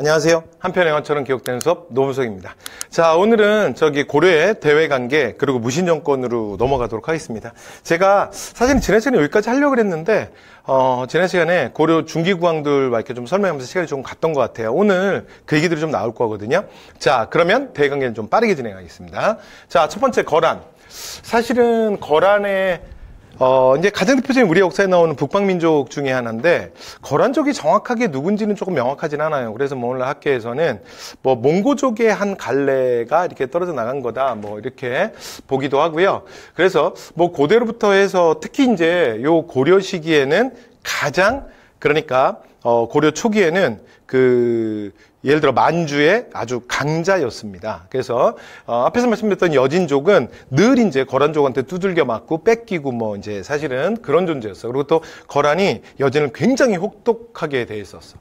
안녕하세요. 한편의 영화처럼 기억되는 수업 노무석입니다. 자, 오늘은 고려의 대외관계 그리고 무신정권으로 넘어가도록 하겠습니다. 제가 사실 지난 시간에 여기까지 하려고 했는데 지난 시간에 고려 중기국왕들 이렇게 좀 설명하면서 시간이 좀 갔던 것 같아요. 오늘 그 얘기들이 좀 나올 거거든요. 자, 그러면 대외관계는 좀 빠르게 진행하겠습니다. 자, 첫 번째 거란. 사실은 거란의 이제 가장 대표적인 우리 역사에 나오는 북방민족 중에 하나인데, 거란족이 정확하게 누군지는 조금 명확하진 않아요. 그래서 오늘 학계에서는 몽고족의 한 갈래가 이렇게 떨어져 나간 거다, 이렇게 보기도 하고요. 그래서 고대로부터 해서 특히 이제 요 고려 시기에는 가장, 그러니까, 고려 초기에는 예를 들어 만주의 아주 강자였습니다. 그래서 앞에서 말씀드렸던 여진족은 늘 이제 거란족한테 두들겨 맞고 뺏기고 이제 사실은 그런 존재였어요. 그리고 또 거란이 여진을 굉장히 혹독하게 대했었어.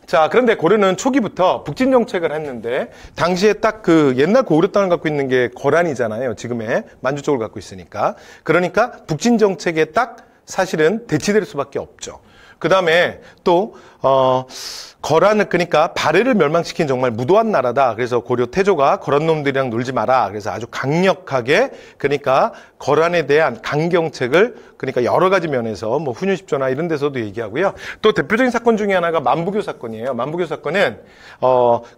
자, 그런데 고려는 초기부터 북진 정책을 했는데, 당시에 딱 옛날 고구려 땅을 갖고 있는 게 거란이잖아요. 지금의 만주 쪽을 갖고 있으니까. 그러니까 북진 정책에 딱 사실은 대치될 수밖에 없죠. 그 다음에 또 거란을, 그러니까 발해를 멸망시킨 정말 무도한 나라다. 그래서 고려 태조가 거란 놈들이랑 놀지 마라. 그래서 아주 강력하게, 그러니까 거란에 대한 강경책을, 그러니까 여러 가지 면에서 훈윤십조나 이런 데서도 얘기하고요. 또 대표적인 사건 중에 하나가 만부교 사건이에요. 만부교 사건은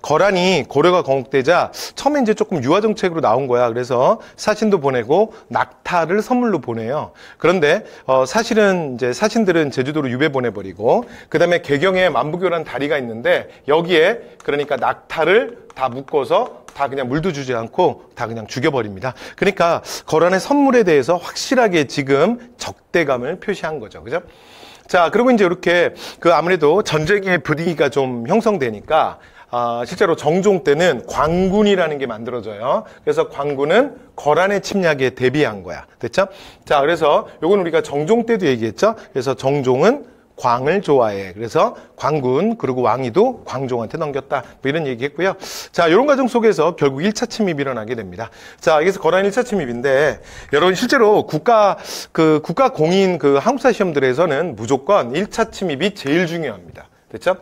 거란이 고려가 건국되자 처음에 이제 조금 유화 정책으로 나온 거야. 그래서 사신도 보내고 낙타를 선물로 보내요. 그런데 사실은 이제 사신들은 제주도로 유배 보내버리고, 그 다음에 개경에 만부교라는 다리가 있는데 여기에 그러니까 낙타를 다 묶어서 다 그냥 물도 주지 않고 다 그냥 죽여버립니다. 그러니까 거란의 선물에 대해서 확실하게 지금 적대감을 표시한 거죠. 그죠? 자, 그리고 이제 이렇게 아무래도 전쟁의 분위기가 좀 형성되니까 실제로 정종 때는 광군이라는 게 만들어져요. 그래서 광군은 거란의 침략에 대비한 거야. 됐죠? 자, 그래서 요건 우리가 정종 때도 얘기했죠? 그래서 정종은 광을 좋아해. 그래서 광군 그리고 왕위도 광종한테 넘겼다. 이런 얘기했고요. 자, 이런 과정 속에서 결국 1차 침입이 일어나게 됩니다. 자, 여기서 거란 1차 침입인데, 여러분 실제로 국가 공인 한국사 시험들에서는 무조건 1차 침입이 제일 중요합니다. 됐죠?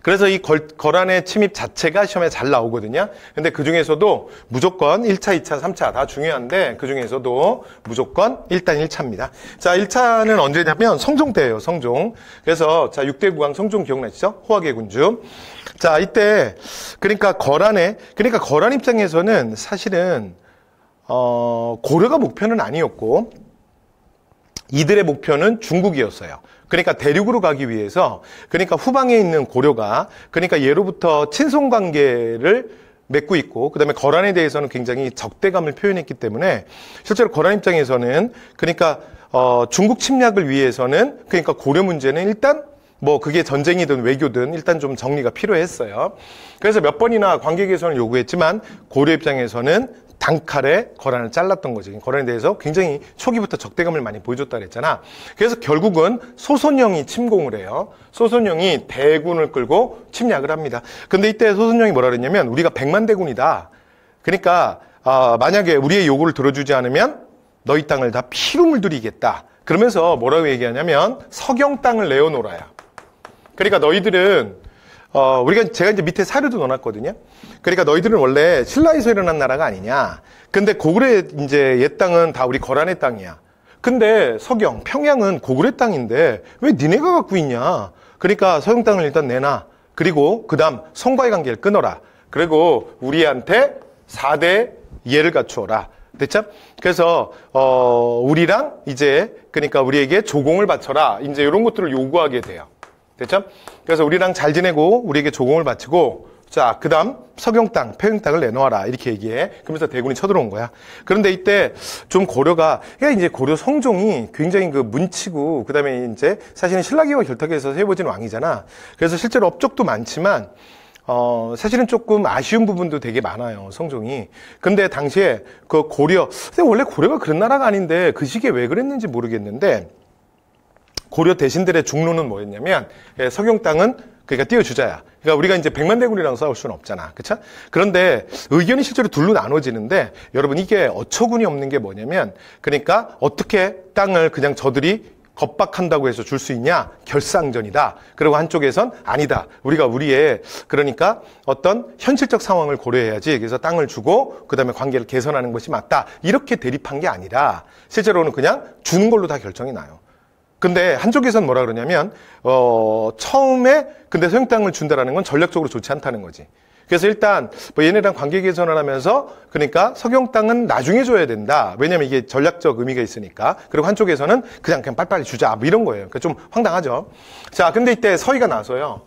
그래서 이 거란의 침입 자체가 시험에 잘 나오거든요. 근데 그 중에서도 무조건 1차, 2차, 3차 다 중요한데, 그 중에서도 무조건 일단 1차입니다. 자, 1차는 언제냐면 성종 때예요, 성종. 그래서 자, 6대 국왕 성종 기억나시죠? 호학의 군주. 자, 이때 그러니까 거란 입장에서는 사실은 고려가 목표는 아니었고, 이들의 목표는 중국이었어요. 그러니까 대륙으로 가기 위해서, 그러니까 후방에 있는 고려가, 그러니까 예로부터 친송 관계를 맺고 있고, 그 다음에 거란에 대해서는 굉장히 적대감을 표현했기 때문에, 실제로 거란 입장에서는, 그러니까 중국 침략을 위해서는, 그러니까 고려 문제는 일단 그게 전쟁이든 외교든 일단 좀 정리가 필요했어요. 그래서 몇 번이나 관계 개선을 요구했지만 고려 입장에서는 단칼에 거란을 잘랐던 거죠. 거란에 대해서 굉장히 초기부터 적대감을 많이 보여줬다 그랬잖아. 그래서 결국은 소손영이 침공을 해요. 소손영이 대군을 끌고 침략을 합니다. 근데 이때 소손영이 뭐라 그랬냐면, 우리가 100만 대군이다. 그러니까 만약에 우리의 요구를 들어주지 않으면 너희 땅을 다 피로 물들이겠다. 그러면서 뭐라고 얘기하냐면 서경 땅을 내어놓으라야. 그러니까 너희들은 제가 이제 밑에 사료도 넣어놨거든요. 그러니까 너희들은 원래 신라에서 일어난 나라가 아니냐. 근데 고구려 이제 옛 땅은 다 우리 거란의 땅이야. 근데 서경, 평양은 고구려 땅인데 왜 니네가 갖고 있냐. 그러니까 서경 땅을 일단 내놔. 그리고 그 다음 성과의 관계를 끊어라. 그리고 우리한테 4대 예를 갖추어라. 됐죠? 그래서 우리랑 이제 그러니까 우리에게 조공을 바쳐라. 이제 이런 것들을 요구하게 돼요. 됐죠? 그래서 우리랑 잘 지내고 우리에게 조공을 바치고, 자, 그 다음 서경 땅, 평양 땅을 내놓아라. 이렇게 얘기해. 그러면서 대군이 쳐들어온 거야. 그런데 이때 좀 고려가, 그러니까 이제 고려 성종이 굉장히 문치고, 그 다음에 이제 사실은 신라기와 결탁해서 세워진 왕이잖아. 그래서 실제로 업적도 많지만, 사실은 조금 아쉬운 부분도 되게 많아요, 성종이. 근데 당시에 고려, 근데 원래 고려가 그런 나라가 아닌데 그 시기에 왜 그랬는지 모르겠는데, 고려 대신들의 중론은 뭐였냐면, 서경 땅은 그러니까 띄워주자야. 그러니까 우리가 이제 100만 대군이랑 싸울 수는 없잖아. 그쵸? 그런데 의견이 실제로 둘로 나눠지는데, 여러분 이게 어처구니 없는 게 뭐냐면, 그러니까 어떻게 땅을 그냥 저들이 겁박한다고 해서 줄 수 있냐? 결상전이다. 그리고 한쪽에선 아니다. 우리가 우리의 그러니까 어떤 현실적 상황을 고려해야지. 그래서 땅을 주고 그다음에 관계를 개선하는 것이 맞다. 이렇게 대립한 게 아니라 실제로는 그냥 주는 걸로 다 결정이 나요. 근데 한쪽에선 뭐라 그러냐면 처음에 근데 소형 땅을 준다라는 건 전략적으로 좋지 않다는 거지. 그래서 일단 뭐 얘네랑 관계 개선을 하면서 그러니까 석영 땅은 나중에 줘야 된다. 왜냐면 이게 전략적 의미가 있으니까. 그리고 한쪽에서는 그냥 빨리빨리 주자. 뭐 이런 거예요. 그러니까 좀 황당하죠. 자, 근데 이때 서희가 나서요.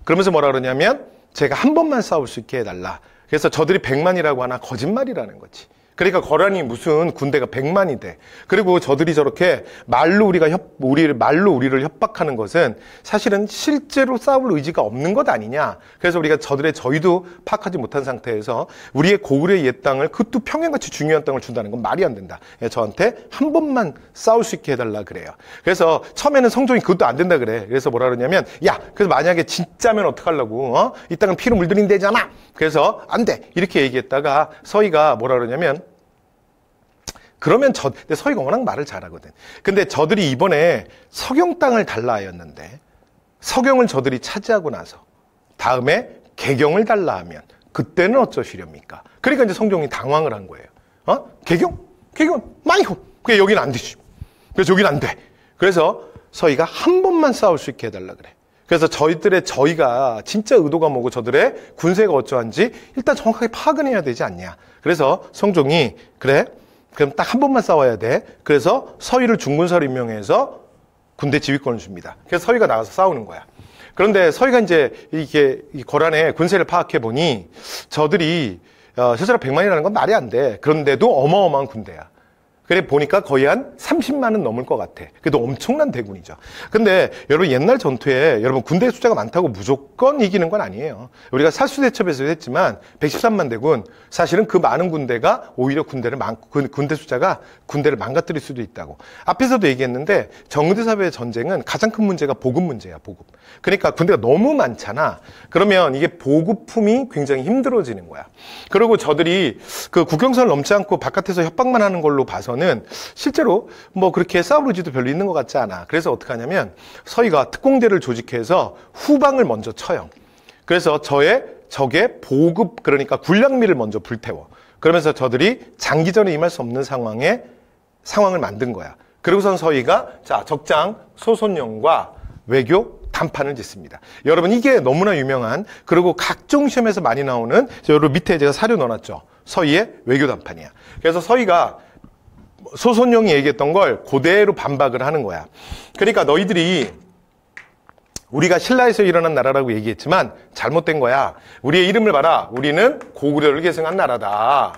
그러면서 뭐라 그러냐면 제가 한 번만 싸울 수 있게 해달라. 그래서 저들이 100만이라고 하나 거짓말이라는 거지. 그러니까 거란이 무슨 군대가 100만이 돼. 그리고 저들이 저렇게 말로 우리를 협박하는 것은 사실은 실제로 싸울 의지가 없는 것 아니냐. 그래서 우리가 저들의 저희도 파악하지 못한 상태에서 우리의 고구려의 옛 땅을 그것도 평양같이 중요한 땅을 준다는 건 말이 안 된다. 저한테 한 번만 싸울 수 있게 해달라 그래요. 그래서 처음에는 성종이 그것도 안 된다 그래. 그래서 뭐라 그러냐면 야, 그래서 만약에 진짜면 어떡하려고? 이 땅은 피로 물들인 데잖아. 그래서 안 돼. 이렇게 얘기했다가 서희가 뭐라 그러냐면 그러면 근데 서희가 워낙 말을 잘하거든. 근데 저들이 이번에 석영 땅을 달라 하였는데 석영을 저들이 차지하고 나서 다음에 개경을 달라 하면 그때는 어쩌시렵니까? 그러니까 이제 성종이 당황을 한 거예요. 개경? 개경? 마이호! 그게 여긴 안 되지. 그래서 여긴 안 돼. 그래서 서희가 한 번만 싸울 수 있게 해달라 그래. 그래서 저희가 진짜 의도가 뭐고 저들의 군세가 어쩌한지 일단 정확하게 파악은 해야 되지 않냐. 그래서 성종이 그래? 그럼 딱 한 번만 싸워야 돼. 그래서 서희를 중군사로 임명해서 군대 지휘권을 줍니다. 그래서 서희가 나가서 싸우는 거야. 그런데 서희가 이제 이게 거란의 군세를 파악해 보니 저들이 실제로 100만이라는 건 말이 안 돼. 그런데도 어마어마한 군대야. 그래 보니까 거의 한 30만은 넘을 것 같아. 그래도 엄청난 대군이죠. 근데 여러분 옛날 전투에 여러분 군대 숫자가 많다고 무조건 이기는 건 아니에요. 우리가 살수대첩에서 했지만 113만 대군 사실은 그 많은 군대가 오히려 군대 숫자가 군대를 망가뜨릴 수도 있다고. 앞에서도 얘기했는데 정대사회의 전쟁은 가장 큰 문제가 보급 문제야. 보급. 그러니까 군대가 너무 많잖아. 그러면 이게 보급품이 굉장히 힘들어지는 거야. 그리고 저들이 그 국경선을 넘지 않고 바깥에서 협박만 하는 걸로 봐서는 실제로 뭐 그렇게 싸울 의지도 별로 있는 것 같지 않아. 그래서 어떻게 하냐면 서희가 특공대를 조직해서 후방을 먼저 쳐요. 그래서 적의 보급 그러니까 군량미를 먼저 불태워. 그러면서 저들이 장기전에 임할 수 없는 상황을 만든 거야. 그리고선 서희가 자 적장 소손영과 외교 단판을 짓습니다. 여러분 이게 너무나 유명한 그리고 각종 시험에서 많이 나오는 여러분 밑에 제가 사료 넣어놨죠. 서희의 외교 단판이야. 그래서 서희가 소손영이 얘기했던 걸 그대로 반박을 하는 거야. 그러니까 너희들이 우리가 신라에서 일어난 나라라고 얘기했지만 잘못된 거야. 우리의 이름을 봐라. 우리는 고구려를 계승한 나라다.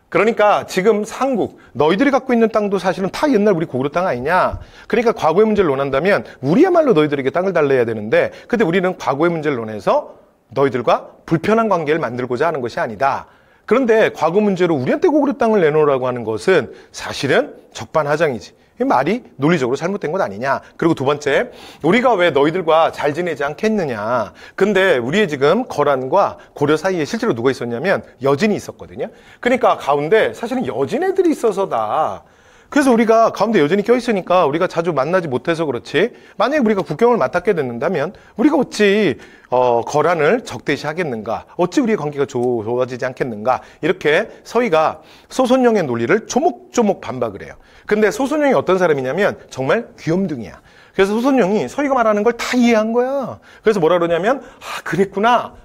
그러니까 지금 상국, 너희들이 갖고 있는 땅도 사실은 다 옛날 우리 고구려 땅 아니냐. 그러니까 과거의 문제를 논한다면 우리야말로 너희들에게 땅을 달래야 되는데 근데 우리는 과거의 문제를 논해서 너희들과 불편한 관계를 만들고자 하는 것이 아니다. 그런데 과거 문제로 우리한테 고구려 땅을 내놓으라고 하는 것은 사실은 적반하장이지. 이 말이 논리적으로 잘못된 것 아니냐. 그리고 두 번째, 우리가 왜 너희들과 잘 지내지 않겠느냐. 근데 우리의 지금 거란과 고려 사이에 실제로 누가 있었냐면 여진이 있었거든요. 그러니까 가운데 사실은 여진애들이 있어서다. 그래서 우리가 가운데 여진이 껴있으니까 우리가 자주 만나지 못해서 그렇지. 만약에 우리가 국경을 맡았게 됐는다면 우리가 어찌 거란을 적대시하겠는가. 어찌 우리의 관계가 좋아지지 않겠는가. 이렇게 서희가 소손영의 논리를 조목조목 반박을 해요. 근데 소손영이 어떤 사람이냐면 정말 귀염둥이야. 그래서 소손영이 서희가 말하는 걸 다 이해한 거야. 그래서 뭐라 그러냐면 그랬구나.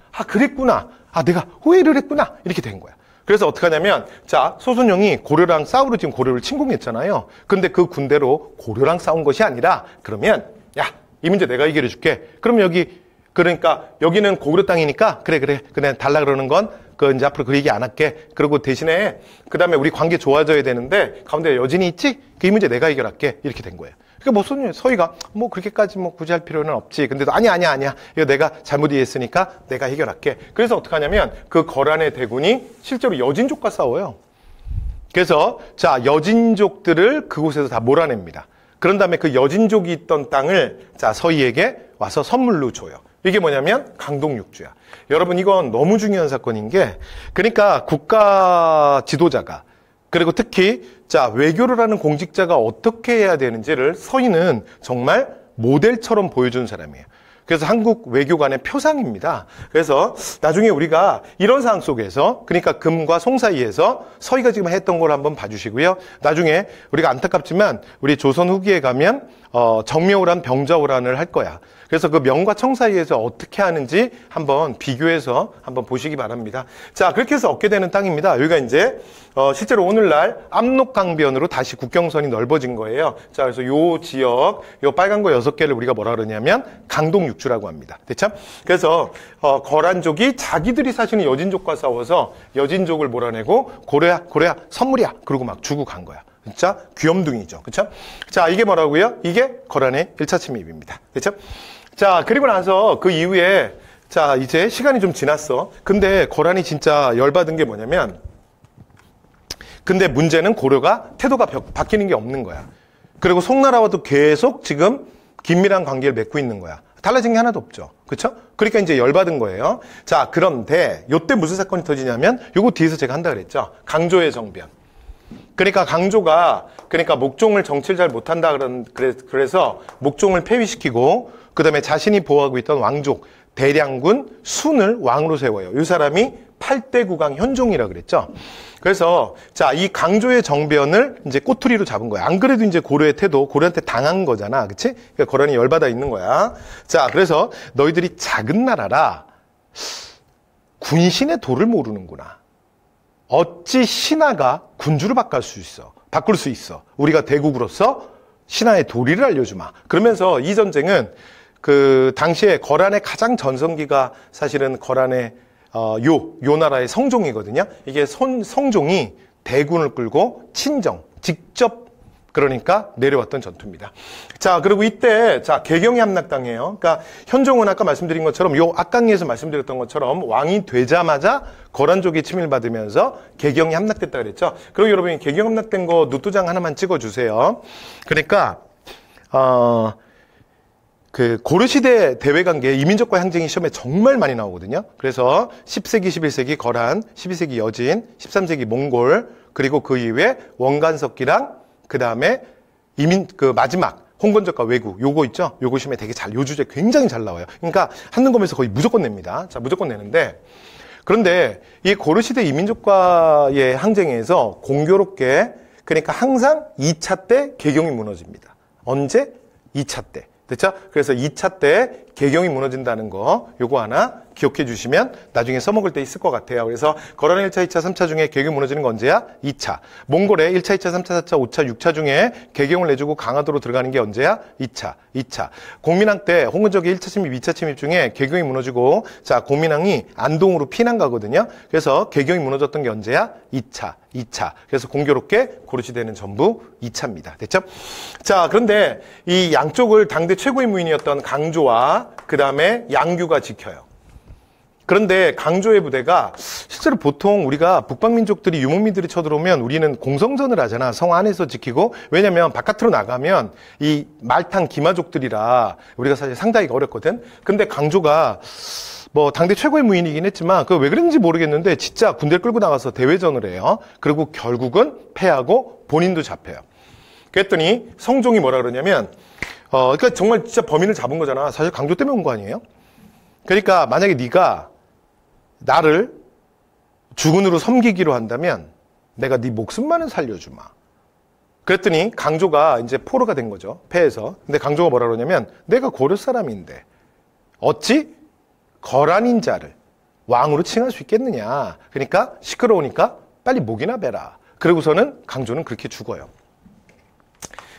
내가 오해를 했구나. 이렇게 된 거야. 그래서 어떻게 하냐면 자 소손영이 고려랑 싸우러 지금 고려를 침공했잖아요. 근데 그 군대로 고려랑 싸운 것이 아니라 그러면 야 이 문제 내가 해결해 줄게. 그럼 그러니까 여기는 고구려 땅이니까 그래 달라 그러는 건 이제 앞으로 그 얘기 안 할게. 그리고 대신에 그 다음에 우리 관계 좋아져야 되는데 가운데 여진이 있지? 이 문제 내가 해결할게. 이렇게 된 거예요. 그러니까 뭐 서희가 뭐 그렇게까지 뭐 굳이 할 필요는 없지. 근데도 아니야. 이거 내가 잘못 이해했으니까 내가 해결할게. 그래서 어떻게 하냐면 그 거란의 대군이 실제로 여진족과 싸워요. 그래서 자 여진족들을 그곳에서 다 몰아냅니다. 그런 다음에 그 여진족이 있던 땅을 자 서희에게 와서 선물로 줘요. 이게 뭐냐면 강동육주야. 여러분 이건 너무 중요한 사건인 게 그러니까 국가 지도자가 그리고 특히 자, 외교를 하는 공직자가 어떻게 해야 되는지를 서인은 정말 모델처럼 보여준 사람이에요. 그래서 한국 외교관의 표상입니다. 그래서 나중에 우리가 이런 상황 속에서, 그러니까 금과 송 사이에서 서희가 지금 했던 걸 한번 봐주시고요. 나중에 우리가 안타깝지만 우리 조선 후기에 가면 정묘호란, 병자호란을 할 거야. 그래서 그 명과 청 사이에서 어떻게 하는지 한번 비교해서 한번 보시기 바랍니다. 자, 그렇게 해서 얻게 되는 땅입니다. 여기가 이제 실제로 오늘날 압록강변으로 다시 국경선이 넓어진 거예요. 자, 그래서 요 지역, 요 빨간 거 6개를 우리가 뭐라 그러냐면 강동육주라고 합니다. 됐죠? 그래서 거란족이 자기들이 사실은 여진족과 싸워서 여진족을 몰아내고 고려야 선물이야 그러고 막 주고 간 거야. 진짜 귀염둥이죠. 그렇죠? 자, 이게 뭐라고요? 이게 거란의 1차 침입입니다. 그렇죠? 자, 그리고 나서 그 이후에 자, 이제 시간이 좀 지났어. 근데 거란이 진짜 열받은 게 뭐냐면, 근데 문제는 고려가 태도가 바뀌는 게 없는 거야. 그리고 송나라와도 계속 지금 긴밀한 관계를 맺고 있는 거야. 달라진 게 하나도 없죠. 그렇죠? 그러니까 이제 열받은 거예요. 자, 그런데 요때 무슨 사건이 터지냐면 요거 뒤에서 제가 한다 그랬죠. 강조의 정변. 그러니까 강조가 목종을 정치를 잘 못한다 그래서 목종을 폐위시키고 그다음에 자신이 보호하고 있던 왕족 대량군 순을 왕으로 세워요. 이 사람이 8대 국왕 현종이라 그랬죠. 그래서 자, 이 강조의 정변을 이제 꼬투리로 잡은 거야. 안 그래도 이제 고려의 태도, 고려한테 당한 거잖아. 그치? 그러니까 거란이 열받아 있는 거야. 자, 그래서 너희들이 작은 나라라 군신의 도를 모르는구나. 어찌 신하가 군주를 바꿀 수 있어. 우리가 대국으로서 신하의 도리를 알려주마. 그러면서 이 전쟁은 그 당시에 거란의 가장 전성기가 사실은 거란의 요 나라의 성종이거든요. 이게 성종이 대군을 끌고 직접 그러니까 내려왔던 전투입니다. 자, 그리고 이때 자, 개경이 함락당해요. 그러니까 현종은 아까 말씀드린 것처럼 요 악강리에서 말씀드렸던 것처럼 왕이 되자마자 거란족이 침입을 받으면서 개경이 함락됐다 그랬죠. 그리고 여러분이 개경 함락된 거 노트장 하나만 찍어 주세요. 그러니까 그 고려시대 대외관계 이민족과 향쟁이 시험에 정말 많이 나오거든요. 그래서 10세기, 11세기 거란, 12세기 여진, 13세기 몽골, 그리고 그 이후에 원간석기랑 그 다음에 마지막 홍건적과 왜구 요거 있죠? 요거 시험에 되게 요 주제 굉장히 잘 나와요. 그러니까 한능검에서 거의 무조건 냅니다. 자, 무조건 내는데, 그런데 이 고려시대 이민족과의 항쟁에서 공교롭게 그러니까 항상 2차 때 개경이 무너집니다. 언제? 2차 때. 됐죠? 그래서 2차 때 개경이 무너진다는 거 요거 하나 기억해 주시면 나중에 써먹을 때 있을 것 같아요. 그래서 거란의 1차, 2차, 3차 중에 개경이 무너지는 건 언제야? 2차. 몽골의 1차, 2차, 3차, 4차, 5차, 6차 중에 개경을 내주고 강화도로 들어가는 게 언제야? 2차. 공민왕 때 홍건적의 1차 침입, 2차 침입 중에 개경이 무너지고 자, 공민왕이 안동으로 피난 가거든요. 그래서 개경이 무너졌던 게 언제야? 2차. 그래서 공교롭게 고려시대는 전부 2차입니다. 됐죠? 자, 그런데 이 양쪽을 당대 최고의 무인이었던 강조와 그 다음에 양규가 지켜요. 그런데 강조의 부대가 실제로 보통 우리가 북방민족들이 유목민들이 쳐들어오면 우리는 공성전을 하잖아. 성 안에서 지키고. 왜냐면 바깥으로 나가면 이 말탄 기마족들이라 우리가 사실 상당히 어렵거든. 근데 강조가 뭐 당대 최고의 무인이긴 했지만 그 왜 그랬는지 모르겠는데 진짜 군대를 끌고 나가서 대회전을 해요. 그리고 결국은 패하고 본인도 잡혀요. 그랬더니 성종이 뭐라 그러냐면 그러니까 정말 진짜 범인을 잡은 거잖아. 사실 강조 때문에 온 거 아니에요? 그러니까 만약에 네가 나를 주군으로 섬기기로 한다면 내가 네 목숨만은 살려주마. 그랬더니 강조가 이제 포로가 된 거죠. 패해서. 근데 강조가 뭐라 그러냐면 내가 고려 사람인데 어찌 거란인 자를 왕으로 칭할 수 있겠느냐. 그러니까 시끄러우니까 빨리 목이나 베라. 그러고서는 강조는 그렇게 죽어요.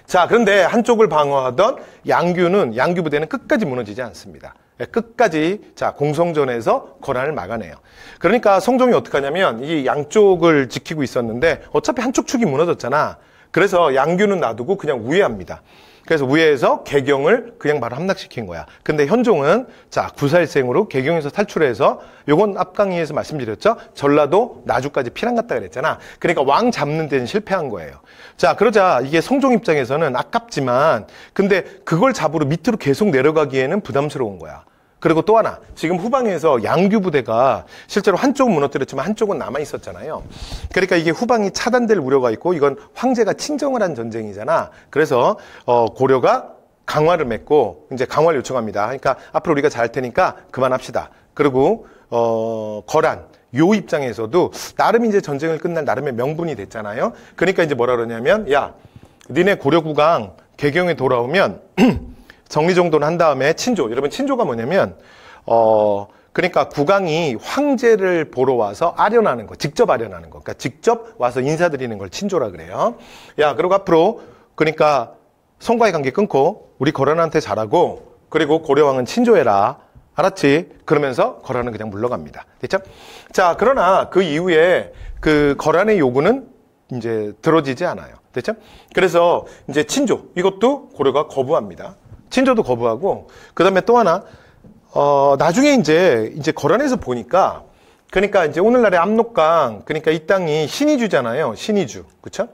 자, 그런데 한쪽을 방어하던 양규 부대는 끝까지 무너지지 않습니다. 끝까지 자, 공성전에서 거란을 막아내요. 그러니까 성종이 어떻게 하냐면 이 양쪽을 지키고 있었는데 어차피 한쪽 축이 무너졌잖아. 그래서 양규는 놔두고 그냥 우회합니다. 그래서 우회해서 개경을 그냥 바로 함락시킨 거야. 근데 현종은 자, 구사일생으로 개경에서 탈출해서 요건 앞강의에서 말씀드렸죠. 전라도 나주까지 피난 갔다 그랬잖아. 그러니까 왕 잡는 데는 실패한 거예요. 자, 그러자 이게 성종 입장에서는 아깝지만 근데 그걸 잡으러 밑으로 계속 내려가기에는 부담스러운 거야. 그리고 또 하나, 지금 후방에서 양규 부대가 실제로 한쪽은 무너뜨렸지만 한쪽은 남아 있었잖아요. 그러니까 이게 후방이 차단될 우려가 있고 이건 황제가 친정을 한 전쟁이잖아. 그래서 고려가 강화를 맺고 이제 강화를 요청합니다. 그러니까 앞으로 우리가 잘할 테니까 그만합시다. 그리고 거란 요 입장에서도 나름 이제 전쟁을 끝날 나름의 명분이 됐잖아요. 그러니까 이제 뭐라 그러냐면, 야, 니네 고려국왕 개경에 돌아오면 정리정돈을 한 다음에 친조. 여러분 친조가 뭐냐면 그러니까 국왕이 황제를 보러 와서 아련하는 거, 직접 아련하는 거. 그러니까 직접 와서 인사드리는 걸 친조라 그래요. 야, 그리고 앞으로 그러니까 송과의 관계 끊고 우리 거란한테 잘하고 그리고 고려왕은 친조해라. 알았지? 그러면서 거란은 그냥 물러갑니다. 됐죠? 자, 그러나 그 이후에 그 거란의 요구는 이제 들어지지 않아요. 됐죠? 그래서 이제 친조, 이것도 고려가 거부합니다. 친조도 거부하고, 그 다음에 또 하나, 나중에 이제 거란에서 보니까, 그러니까 이제 오늘날의 압록강, 그러니까 이 땅이 신의주잖아요. 신의주. 그쵸?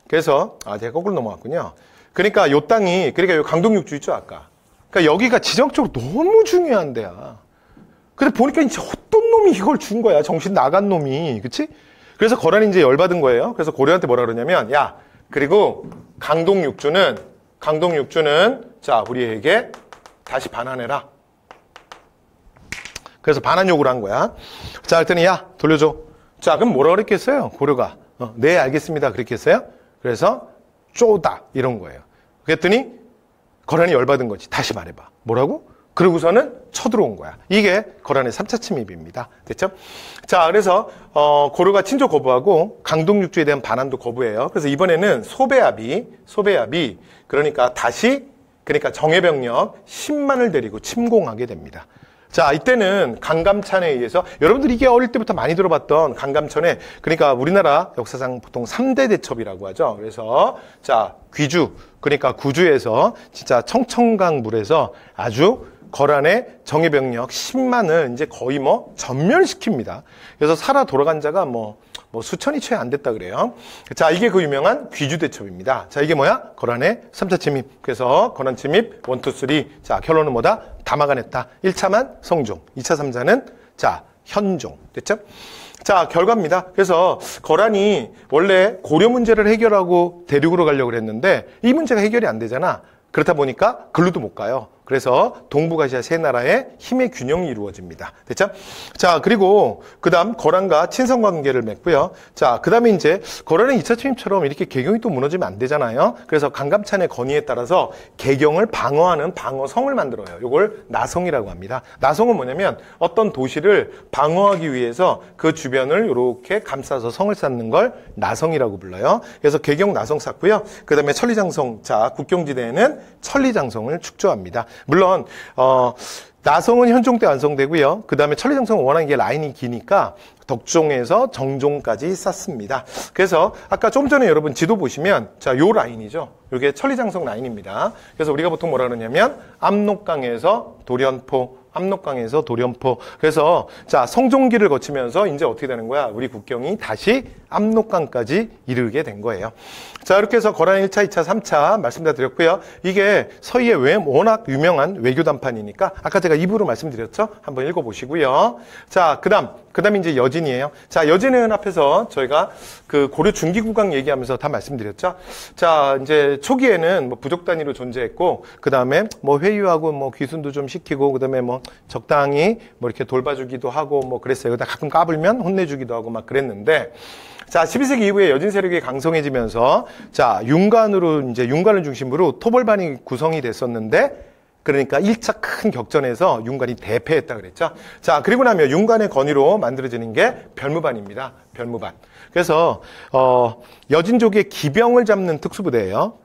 그래서, 제가 거꾸로 넘어갔군요. 그러니까 요 땅이, 그러니까 요 강동육주 있죠, 아까. 그러니까 여기가 지정적으로 너무 중요한 데야. 근데 보니까 이제 어떤 놈이 이걸 준 거야. 정신 나간 놈이. 그치? 그래서 거란이 이제 열받은 거예요. 그래서 고려한테 뭐라 그러냐면, 야, 그리고 강동육주는, 자, 우리에게 다시 반환해라. 그래서 반환 요구를 한 거야. 자, 그랬더니, 야, 돌려줘. 자, 그럼 뭐라 그랬겠어요? 고려가. 네, 알겠습니다. 그랬겠어요? 그래서, 쪼다. 이런 거예요. 그랬더니, 거란이 열받은 거지. 다시 말해봐. 뭐라고? 그러고서는 쳐들어온 거야. 이게 거란의 3차 침입입니다. 됐죠? 자, 그래서 고려가 친조 거부하고 강동육주에 대한 반환도 거부해요. 그래서 이번에는 소배압이 그러니까 다시 그러니까 정예병력 10만을 데리고 침공하게 됩니다. 자, 이때는 강감찬에 의해서 여러분들이 이게 어릴 때부터 많이 들어봤던 강감찬에 그러니까 우리나라 역사상 보통 3대 대첩이라고 하죠. 그래서 자, 귀주 그러니까 구주에서 진짜 청천강 물에서 아주 거란의 정예병력 10만을 이제 거의 뭐 전멸시킵니다. 그래서 살아 돌아간 자가 뭐 수천이 채 안 됐다 그래요. 자, 이게 그 유명한 귀주대첩입니다. 자, 이게 뭐야? 거란의 3차 침입. 그래서 거란 침입 1, 2, 3. 자, 결론은 뭐다? 다 막아냈다. 1차만 성종, 2차, 3차는 자, 현종. 됐죠? 자, 결과입니다. 그래서 거란이 원래 고려 문제를 해결하고 대륙으로 가려고 했는데 이 문제가 해결이 안 되잖아. 그렇다 보니까 글로도 못 가요. 그래서 동북아시아 세 나라의 힘의 균형이 이루어집니다. 됐죠? 자, 그리고 그 다음 거란과 친선 관계를 맺고요. 자, 그 다음에 이제 거란의 2차 침입처럼 이렇게 개경이 또 무너지면 안 되잖아요. 그래서 강감찬의 건의에 따라서 개경을 방어하는 방어성을 만들어요. 이걸 나성이라고 합니다. 나성은 뭐냐면 어떤 도시를 방어하기 위해서 그 주변을 이렇게 감싸서 성을 쌓는 걸 나성이라고 불러요. 그래서 개경 나성 쌓고요. 그 다음에 천리장성, 자, 국경지대에는 천리장성을 축조합니다. 물론 나성은 현종 때 완성되고요. 그 다음에 천리장성은 워낙 이게 라인이 기니까 덕종에서 정종까지 쌓습니다. 그래서 아까 좀 전에 여러분 지도 보시면 자, 요 라인이죠. 이게 천리장성 라인입니다. 그래서 우리가 보통 뭐라 그러냐면 압록강에서 도련포, 압록강에서 도련포. 그래서 자, 성종기를 거치면서 이제 어떻게 되는 거야? 우리 국경이 다시 압록강까지 이르게 된 거예요. 자, 이렇게 해서 거란 1차, 2차, 3차 말씀 다 드렸고요. 이게 서희의 워낙 유명한 외교 단판이니까 아까 제가 입으로 말씀드렸죠? 한번 읽어보시고요. 자, 그 다음 이제 여진이에요. 자, 여진은 앞에서 저희가 그 고려 중기국왕 얘기하면서 다 말씀드렸죠? 자, 이제 초기에는 뭐 부족 단위로 존재했고, 그 다음에 뭐 회유하고 뭐 귀순도 좀 시키고, 그 다음에 뭐 적당히 뭐 이렇게 돌봐주기도 하고 뭐 그랬어요. 가끔 까불면 혼내주기도 하고 막 그랬는데, 자, 12세기 이후에 여진 세력이 강성해지면서, 자, 윤관을 중심으로 토벌반이 구성이 됐었는데, 그러니까 1차 큰 격전에서 윤관이 대패했다 그랬죠. 자, 그리고 나면 윤관의 건의로 만들어지는 게 별무반입니다. 별무반. 그래서 여진족의 기병을 잡는 특수부대예요.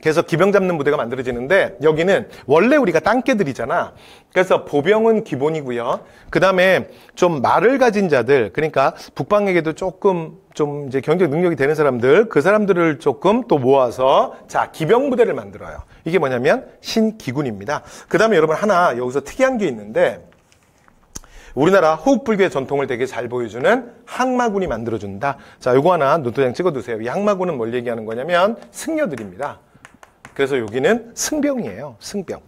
그래서 기병 잡는 부대가 만들어지는데 여기는 원래 우리가 땅개들이잖아. 그래서 보병은 기본이고요. 그 다음에 좀 말을 가진 자들, 그러니까 북방에게도 조금 좀 이제 경제적 능력이 되는 사람들, 그 사람들을 조금 또 모아서 자, 기병 부대를 만들어요. 이게 뭐냐면 신기군입니다. 그 다음에 여러분 하나 여기서 특이한 게 있는데 우리나라 호국불교의 전통을 되게 잘 보여주는 항마군이 만들어준다. 자, 요거 하나 노트장 찍어두세요. 이 항마군은 뭘 얘기하는 거냐면 승려들입니다. 그래서 여기는 승병이에요. 승병.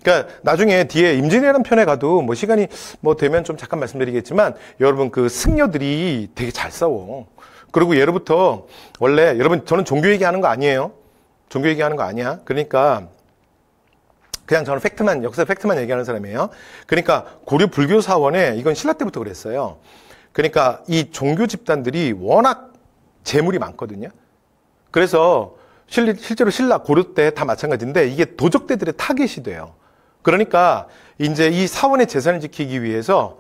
그러니까 나중에 뒤에 임진왜란 편에 가도 뭐 시간이 뭐 되면 좀 잠깐 말씀드리겠지만 여러분 그 승려들이 되게 잘 싸워. 그리고 예로부터 원래 여러분 저는 종교 얘기하는 거 아니에요. 종교 얘기하는 거 아니야. 그러니까 그냥 저는 팩트만 역사 팩트만 얘기하는 사람이에요. 그러니까 고려 불교 사원에 이건 신라 때부터 그랬어요. 그러니까 이 종교 집단들이 워낙 재물이 많거든요. 그래서 실제로 신라 고려 때 다 마찬가지인데 이게 도적대들의 타겟이 돼요. 그러니까 이제 이 사원의 재산을 지키기 위해서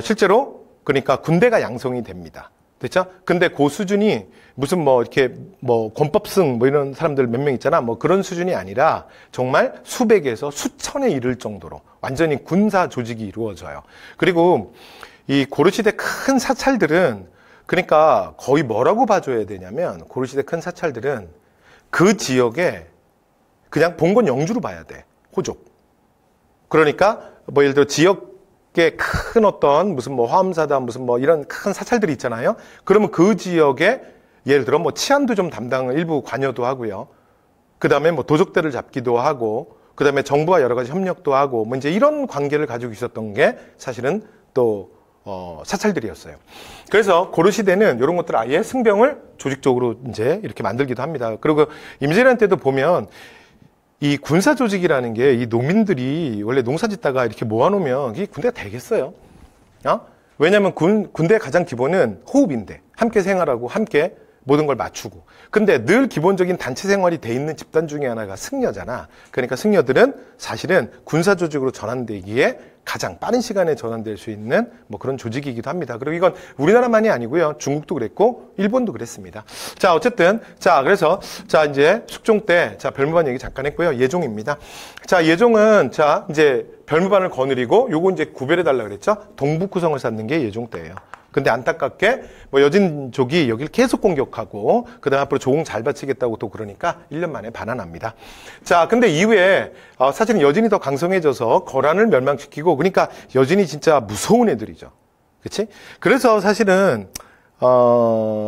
실제로 그러니까 군대가 양성이 됩니다. 됐죠? 근데 그 수준이 무슨 뭐 이렇게 뭐 권법승 뭐 이런 사람들 몇 명 있잖아. 뭐 그런 수준이 아니라 정말 수백에서 수천에 이를 정도로 완전히 군사 조직이 이루어져요. 그리고 이 고려시대 큰 사찰들은 그러니까 거의 뭐라고 봐줘야 되냐면 고려시대 큰 사찰들은 그 지역에 그냥 봉건 영주로 봐야 돼. 호족. 그러니까 뭐 예를 들어 지역에 큰 어떤 무슨 뭐 화엄사다 무슨 뭐 이런 큰 사찰들이 있잖아요. 그러면 그 지역에 예를 들어 뭐 치안도 좀 담당을 일부 관여도 하고요. 그 다음에 뭐 도적대를 잡기도 하고 그 다음에 정부와 여러 가지 협력도 하고 뭐 이제 이런 관계를 가지고 있었던 게 사실은 또 사찰들이었어요. 그래서 고려시대는 이런 것들 아예 승병을 조직적으로 이제 이렇게 만들기도 합니다. 그리고 임진왜란 때도 보면 이 군사 조직이라는 게 이 농민들이 원래 농사 짓다가 이렇게 모아놓으면 이게 군대가 되겠어요. 왜냐하면 군대의 가장 기본은 호흡인데 함께 생활하고 함께 모든 걸 맞추고. 근데 늘 기본적인 단체 생활이 돼 있는 집단 중에 하나가 승려잖아. 그러니까 승려들은 사실은 군사 조직으로 전환되기에 가장 빠른 시간에 전환될 수 있는 뭐 그런 조직이기도 합니다. 그리고 이건 우리나라만이 아니고요. 중국도 그랬고 일본도 그랬습니다. 자, 어쨌든 그래서 이제 숙종 때 별무반 얘기 잠깐 했고요. 예종입니다. 자, 예종은 이제 별무반을 거느리고 요거 이제 구별해 달라 그랬죠. 동북구성을 쌓는 게 예종 때예요. 근데 안타깝게 뭐 여진족이 여기를 계속 공격하고 그다음 앞으로 조공 잘 바치겠다고 또 그러니까 1년 만에 반환합니다. 자, 근데 이후에 사실은 여진이 더 강성해져서 거란을 멸망시키고 그러니까 여진이 진짜 무서운 애들이죠. 그렇지? 그래서 사실은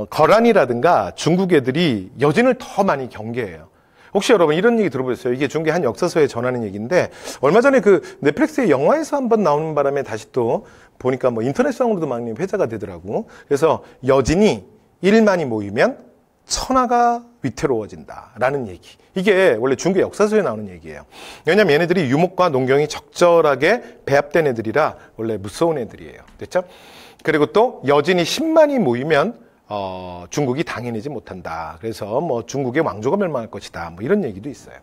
거란이라든가 중국 애들이 여진을 더 많이 경계해요. 혹시 여러분 이런 얘기 들어보셨어요? 이게 중국의 한 역사서에 전하는 얘기인데 얼마 전에 그 넷플릭스의 영화에서 한번 나오는 바람에 다시 또 보니까 뭐 인터넷상으로도 많이 회자가 되더라고. 그래서 여진이 1만이 모이면 천하가 위태로워진다라는 얘기. 이게 원래 중국의 역사서에 나오는 얘기예요. 왜냐면 얘네들이 유목과 농경이 적절하게 배합된 애들이라 원래 무서운 애들이에요. 됐죠? 그리고 또 여진이 10만이 모이면 중국이 당해내지 못한다. 그래서 뭐 중국의 왕조가 멸망할 것이다. 뭐 이런 얘기도 있어요.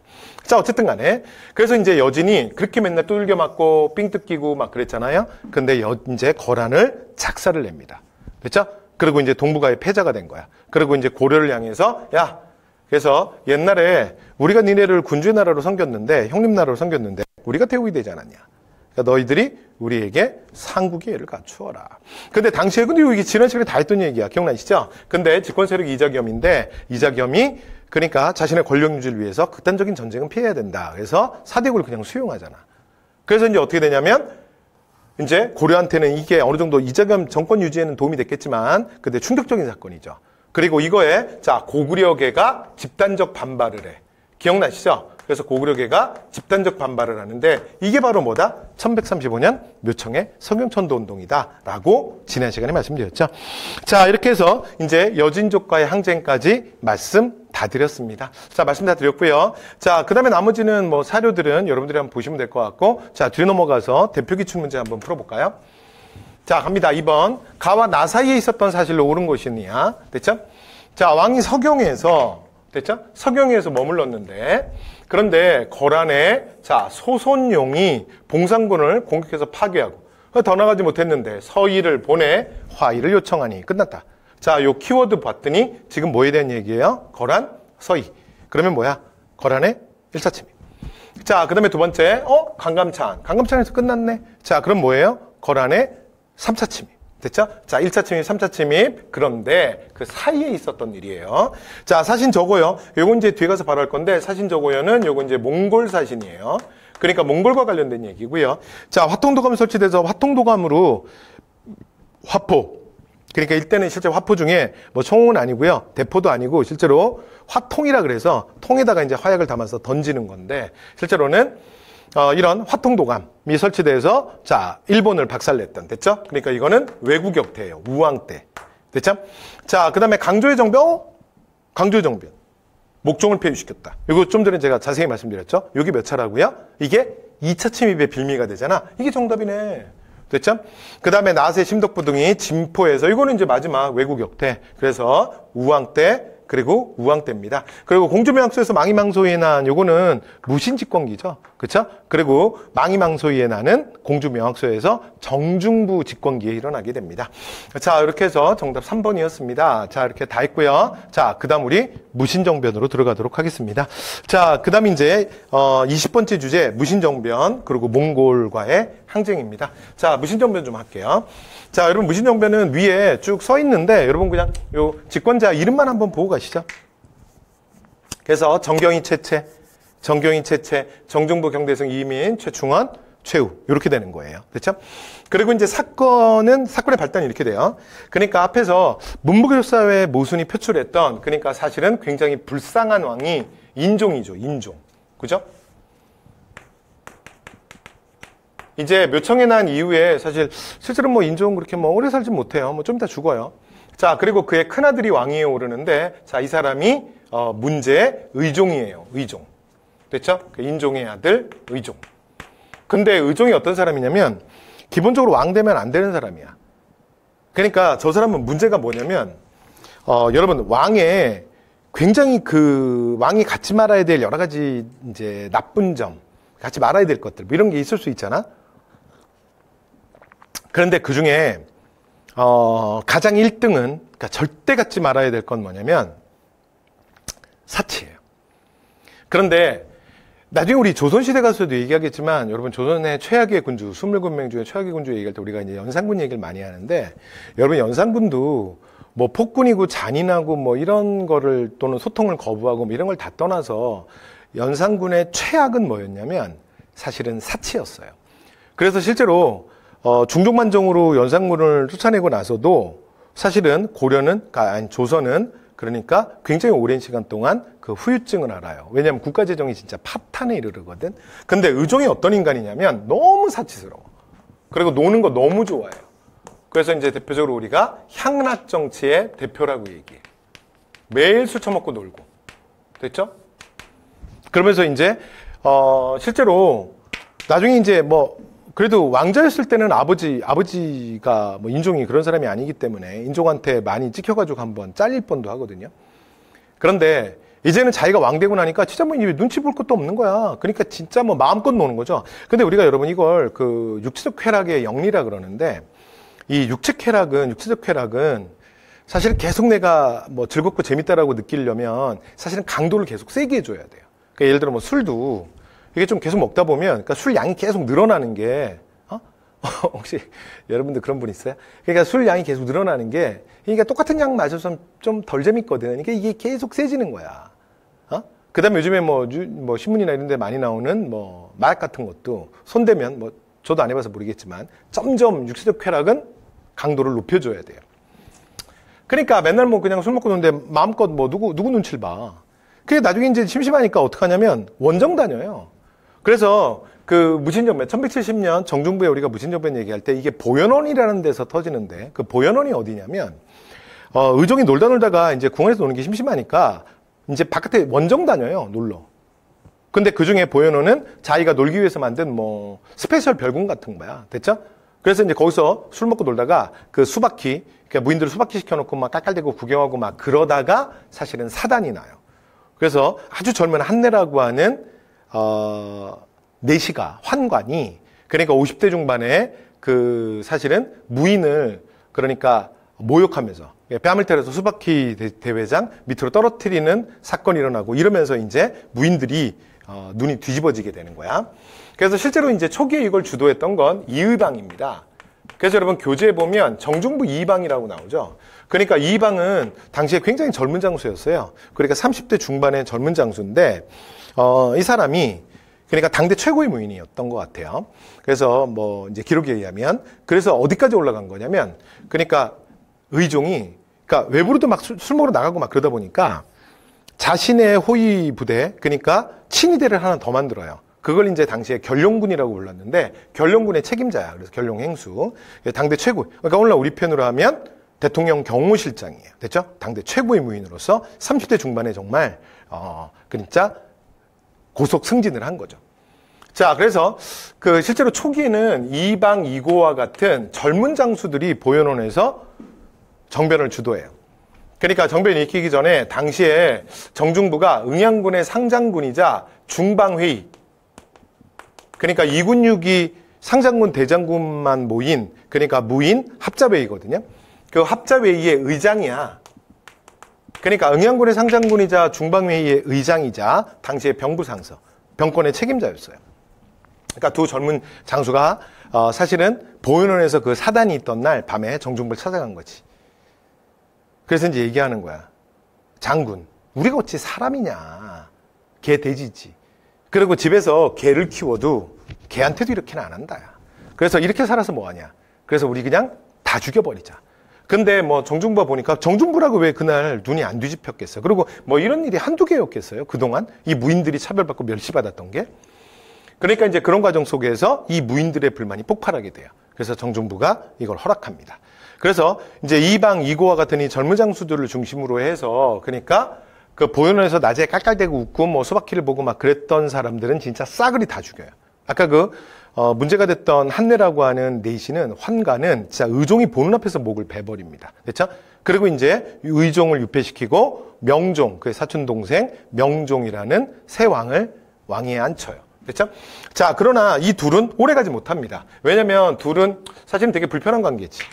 자, 어쨌든 간에. 그래서 이제 여진이 그렇게 맨날 두들겨 맞고 삥 뜯기고 막 그랬잖아요. 근데 이제 거란을 작사를 냅니다. 됐죠? 그리고 이제 동북아의 패자가 된 거야. 그리고 이제 고려를 향해서 그래서 옛날에 우리가 니네를 군주의 나라로 섬겼는데 형님 나라로 섬겼는데 우리가 태우게 되지 않았냐. 그러니까 너희들이 우리에게 상국의 예를 갖추어라. 근데 당시에 근데 이게 지난 시간에 다 했던 얘기야. 기억나시죠? 근데 집권 세력이 이자겸인데 이자겸이 그러니까 자신의 권력 유지를 위해서 극단적인 전쟁은 피해야 된다. 그래서 사대국을 그냥 수용하잖아. 그래서 이제 어떻게 되냐면 이제 고려한테는 이게 어느 정도 이자겸 정권 유지에는 도움이 됐겠지만 근데 충격적인 사건이죠. 그리고 이거에 고구려계가 집단적 반발을 해. 기억나시죠? 그래서 고구려계가 집단적 반발을 하는데 이게 바로 뭐다? 1135년 묘청의 성경천도 운동이다라고 지난 시간에 말씀드렸죠. 자, 이렇게 해서 이제 여진족과의 항쟁까지 말씀 다 드렸습니다. 자, 말씀 다 드렸고요. 자, 그다음에 나머지는 뭐 사료들은 여러분들이 한번 보시면 될 것 같고 자, 뒤로 넘어가서 대표 기출 문제 한번 풀어볼까요? 자, 갑니다. 2번. 가와 나 사이에 있었던 사실로 옳은 것이냐? 됐죠? 자, 왕이 서경에서 됐죠? 서경에서 머물렀는데 그런데 거란의 소손용이 봉상군을 공격해서 파괴하고 더 나가지 못했는데 서희를 보내 화의를 요청하니 끝났다. 자, 요 키워드 봤더니 지금 뭐에 대한 얘기예요? 거란, 서희. 그러면 뭐야? 거란의 1차 침입. 자, 그 다음에 두 번째, 강감찬. 강감찬에서 끝났네. 자, 그럼 뭐예요? 거란의 3차 침입. 됐죠? 자, 1차 침입, 3차 침입. 그런데 그 사이에 있었던 일이에요. 자, 사신 저고요. 요건 이제 뒤에 가서 바로 할 건데, 사신 저고요는 요건 이제 몽골 사신이에요. 그러니까 몽골과 관련된 얘기고요. 자, 화통도감이 설치돼서 화통도감으로 화포, 그러니까 이때는 실제 화포 중에 뭐 총은 아니고요. 대포도 아니고 실제로 화통이라 그래서 통에다가 이제 화약을 담아서 던지는 건데 실제로는 이런 화통도감이 설치돼서 자, 일본을 박살냈던 됐죠? 그러니까 이거는 외국 역태예요. 우왕 때. 됐죠? 자, 그다음에 강조의 정변. 강조의 정변. 목종을 폐위시켰다. 이거 좀 전에 제가 자세히 말씀드렸죠? 여기 몇 차라고요? 이게 2차 침입의 빌미가 되잖아. 이게 정답이네. 됐죠? 그 다음에 나세 심덕부 등이 진포에서 이거는 이제 마지막 외국 역태. 그래서 우왕 때 그리고 우왕 때입니다. 그리고 공주명학소에서 망이망소위에 난 요거는 무신직권기죠. 그렇죠? 그리고 망이망소위에 나는 공주명학소에서 정중부 직권기에 일어나게 됩니다. 자, 이렇게 해서 정답 3번이었습니다. 자, 이렇게 다 했고요. 자, 그다음 우리 무신정변으로 들어가도록 하겠습니다. 자, 그다음 이제 20번째 주제 무신정변 그리고 몽골과의 항쟁입니다. 자, 무신정변 좀 할게요. 자, 여러분 무신정변은 위에 쭉 서 있는데 여러분 그냥 요 직권자 이름만 한번 보고 가시죠. 그래서 정경희 최채, 정중부 경대성 이민, 최충원, 최후 이렇게 되는 거예요. 그렇죠? 그리고 이제 사건의 발단이 이렇게 돼요. 그러니까 앞에서 문무교사회 모순이 표출했던 그러니까 사실은 굉장히 불쌍한 왕이 인종이죠. 인종. 그죠? 이제 묘청에 난 이후에 사실 실제로 뭐 인종 그렇게 뭐 오래 살지 못해요. 뭐 좀 이따 죽어요. 자, 그리고 그의 큰아들이 왕위에 오르는데 자, 이 사람이 문제의 의종이에요. 의종. 됐죠? 그 인종의 아들 의종. 근데 의종이 어떤 사람이냐면 기본적으로 왕 되면 안 되는 사람이야. 그러니까 저 사람은 문제가 뭐냐면 여러분 왕의 굉장히 그 왕이 갖지 말아야 될 여러 가지 이제 나쁜 점, 갖지 말아야 될 것들 뭐 이런 게 있을 수 있잖아. 그런데 그 중에 가장 1등은 그러니까 절대 갖지 말아야 될 건 뭐냐면 사치예요. 그런데 나중에 우리 조선시대 가서도 얘기하겠지만 여러분 조선의 최악의 군주 27명 중에 최악의 군주 얘기할 때 우리가 이제 연산군 얘기를 많이 하는데 여러분 연산군도 뭐 폭군이고 잔인하고 뭐 이런 거를 또는 소통을 거부하고 뭐 이런 걸 다 떠나서 연산군의 최악은 뭐였냐면 사실은 사치였어요. 그래서 실제로 중종만종으로 연산군을 쫓아내고 나서도 사실은 조선은 그러니까 굉장히 오랜 시간 동안 그 후유증을 알아요. 왜냐하면 국가재정이 진짜 파탄에 이르거든. 근데 의종이 어떤 인간이냐면 너무 사치스러워. 그리고 노는 거 너무 좋아해요. 그래서 이제 대표적으로 우리가 향락 정치의 대표라고 얘기해. 매일 술 처먹고 놀고. 됐죠? 그러면서 이제 실제로 나중에 이제 뭐 그래도 왕자였을 때는 아버지가 뭐 인종이 그런 사람이 아니기 때문에 인종한테 많이 찍혀가지고 한번 잘릴 뻔도 하거든요. 그런데 이제는 자기가 왕 되고 나니까 진짜 뭐 눈치 볼 것도 없는 거야. 그러니까 진짜 뭐 마음껏 노는 거죠. 근데 우리가 여러분 이걸 그 육체적 쾌락의 영리라 그러는데 이 육체적 쾌락은 사실 계속 내가 뭐 즐겁고 재밌다라고 느끼려면 사실은 강도를 계속 세게 해줘야 돼요. 그러니까 예를 들어 뭐 술도 이게 좀 계속 먹다 보면 그러니까 술 양이 계속 늘어나는 게 혹시 여러분들 그런 분 있어요? 그러니까 술 양이 계속 늘어나는 게 그러니까 똑같은 양 마셔서 좀 덜 재밌거든. 그러니까 이게 계속 세지는 거야. 그다음에 요즘에 뭐 신문이나 이런 데 많이 나오는 뭐 마약 같은 것도 손대면 뭐 저도 안 해봐서 모르겠지만 점점 육체적 쾌락은 강도를 높여줘야 돼요. 그러니까 맨날 뭐 그냥 술 먹고 노는데 마음껏 뭐 누구 눈치를 봐. 그게 나중에 이제 심심하니까 어떡하냐면 원정 다녀요. 그래서 그 무신정변 1170년 정중부에 우리가 무신정변 얘기할 때 이게 보현원이라는 데서 터지는데 그 보현원이 어디냐면 의종이 놀다가 이제 궁궐에서 노는 게 심심하니까 이제 바깥에 원정 다녀요. 놀러. 근데 그 중에 보현원은 자기가 놀기 위해서 만든 뭐 스페셜 별궁 같은 거야. 됐죠? 그래서 이제 거기서 술 먹고 놀다가 그 수바키, 그러니까 무인들을 수바키 시켜놓고 막 깔깔대고 구경하고 막 그러다가 사실은 사단이 나요. 그래서 아주 젊은 한내라고 하는 내시가 환관이 그러니까 50대 중반에 그 사실은 무인을 그러니까 모욕하면서 뺨을 때려서 수바키 대회장 밑으로 떨어뜨리는 사건이 일어나고 이러면서 이제 무인들이 눈이 뒤집어지게 되는 거야. 그래서 실제로 이제 초기에 이걸 주도했던 건 이의방입니다. 그래서 여러분 교재에 보면 정중부 이의방이라고 나오죠. 그러니까 이의방은 당시에 굉장히 젊은 장수였어요. 그러니까 30대 중반의 젊은 장수인데 이 사람이 그러니까 당대 최고의 무인이었던 것 같아요. 그래서 뭐 이제 기록에 의하면 그래서 어디까지 올라간 거냐면 그러니까 의종이, 그러니까 외부로도 막 술 먹으러 나가고 막 그러다 보니까 자신의 호위 부대, 그러니까 친위대를 하나 더 만들어요. 그걸 이제 당시에 견룡군이라고 불렀는데, 견룡군의 책임자야. 그래서 견룡행수. 당대 최고. 그러니까 오늘날 우리 편으로 하면 대통령 경호실장이에요. 됐죠? 당대 최고의 무인으로서 30대 중반에 정말, 진짜 고속 승진을 한 거죠. 자, 그래서 실제로 초기에는 이방 이고와 같은 젊은 장수들이 보현원에서 정변을 주도해요. 그러니까 정변이 익히기 전에 당시에 정중부가 응양군의 상장군이자 중방회의, 그러니까 2군6기 상장군 대장군만 모인, 그러니까 무인 합자회의거든요. 그 합자회의의 의장이야. 그러니까 응양군의 상장군이자 중방회의의 의장이자 당시의 병부상서, 병권의 책임자였어요. 그러니까 두 젊은 장수가 사실은 보현원에서 그 사단이 있던 날 밤에 정중부를 찾아간 거지. 그래서 이제 얘기하는 거야. 장군, 우리가 어찌 사람이냐. 개 돼지지. 그리고 집에서 개를 키워도 개한테도 이렇게는 안 한다. 그래서 이렇게 살아서 뭐하냐. 그래서 우리 그냥 다 죽여버리자. 근데 뭐 정중부가 보니까 정중부라고 왜 그날 눈이 안 뒤집혔겠어요. 그리고 뭐 이런 일이 한두 개였겠어요. 그동안 이 무인들이 차별받고 멸시받았던 게. 그러니까 이제 그런 과정 속에서 이 무인들의 불만이 폭발하게 돼요. 그래서 정중부가 이걸 허락합니다. 그래서 이제 이방 이고와 같은 이 젊은 장수들을 중심으로 해서, 그러니까 그 보현원에서 낮에 깔깔대고 웃고 뭐 수바퀴를 보고 막 그랬던 사람들은 진짜 싸그리 다 죽여요. 아까 문제가 됐던 한내라고 하는 내시는, 환가는 진짜 의종이 보는 앞에서 목을 베버립니다. 그렇죠? 그리고 이제 의종을 유폐시키고 명종, 그의 사촌 동생 명종이라는 새 왕을 왕위에 앉혀요. 그렇죠? 자, 그러나 이 둘은 오래가지 못합니다. 왜냐면 둘은 사실은 되게 불편한 관계지.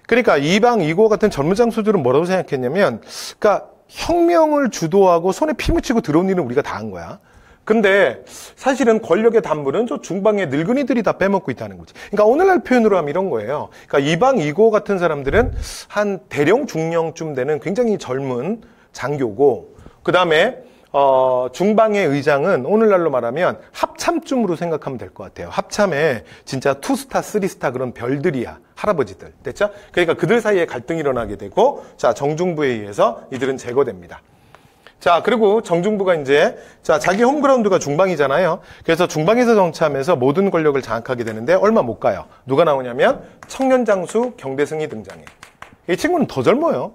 그러니까 이방 이고 같은 젊은 장수들은 뭐라고 생각했냐면, 그러니까 혁명을 주도하고 손에 피 묻히고 들어온 일은 우리가 다 한 거야. 근데 사실은 권력의 담불은 저 중방의 늙은이들이 다 빼먹고 있다는 거지. 그러니까 오늘날 표현으로 하면 이런 거예요. 그러니까 이방 이고 같은 사람들은 한 대령 중령쯤 되는 굉장히 젊은 장교고, 그 다음에 중방의 의장은 오늘날로 말하면 합참쯤으로 생각하면 될 것 같아요. 합참에 진짜 2스타, 3스타 그런 별들이야. 할아버지들. 됐죠? 그러니까 그들 사이에 갈등이 일어나게 되고, 자, 정중부에 의해서 이들은 제거됩니다. 자, 그리고 정중부가 이제, 자, 자기 홈그라운드가 중방이잖아요. 그래서 중방에서 정치하면서 모든 권력을 장악하게 되는데 얼마 못 가요. 누가 나오냐면 청년 장수 경대승이 등장해. 이 친구는 더 젊어요.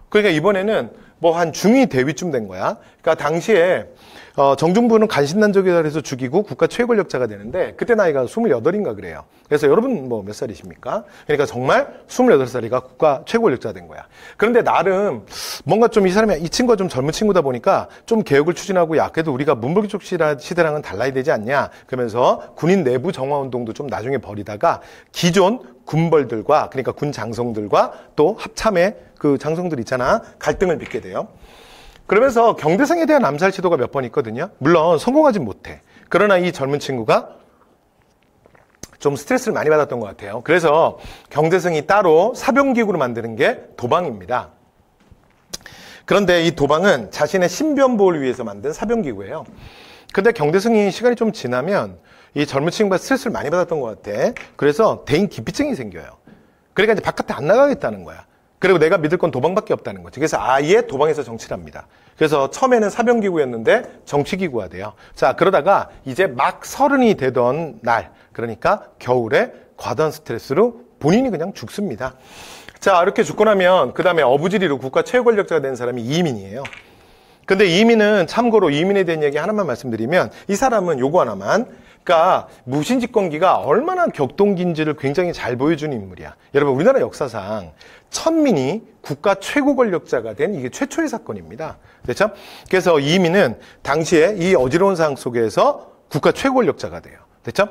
그러니까 이번에는 뭐 한 중2 대위쯤 된 거야. 그러니까 당시에 정중부는 간신난적이라 해서 죽이고 국가 최고 권력자가 되는데, 그때 나이가 28인가 그래요. 그래서 여러분 뭐 몇 살이십니까? 그러니까 정말 28살이가 국가 최고 권력자가 된 거야. 그런데 나름 뭔가 좀 이 친구가 좀 젊은 친구다 보니까 좀 개혁을 추진하고, 야, 그래도 우리가 문벌기족 시대랑은 달라야 되지 않냐. 그러면서 군인 내부 정화운동도 좀 나중에 벌이다가 기존 군벌들과, 그러니까 군 장성들과 또 합참의 그 장성들 있잖아, 갈등을 빚게 돼요. 그러면서 경대승에 대한 암살 시도가 몇 번 있거든요. 물론 성공하진 못해. 그러나 이 젊은 친구가 좀 스트레스를 많이 받았던 것 같아요. 그래서 경대승이 따로 사병기구로 만드는 게 도방입니다. 그런데 이 도방은 자신의 신변보호를 위해서 만든 사병기구예요. 근데 경대승이 시간이 좀 지나면 이 젊은 친구가 스트레스를 많이 받았던 것 같아. 그래서 대인 기피증이 생겨요. 그러니까 이제 바깥에 안 나가겠다는 거야. 그리고 내가 믿을 건 도방밖에 없다는 거지. 그래서 아예 도방에서 정치를 합니다. 그래서 처음에는 사병기구였는데 정치기구가 돼요. 자, 그러다가 이제 막 30이 되던 날, 그러니까 겨울에 과도한 스트레스로 본인이 그냥 죽습니다. 자, 이렇게 죽고 나면 그 다음에 어부지리로 국가 최고 권력자가 된 사람이 이민이에요. 근데 이민은, 참고로 이민에 대한 얘기 하나만 말씀드리면, 이 사람은 요거 하나만, 그러니까 무신집권기가 얼마나 격동기인지를 굉장히 잘 보여주는 인물이야. 여러분, 우리나라 역사상 천민이 국가 최고 권력자가 된 이게 최초의 사건입니다. 그렇죠? 그래서 이민은 당시에 이 어지러운 상황 속에서 국가 최고 권력자가 돼요. 됐죠?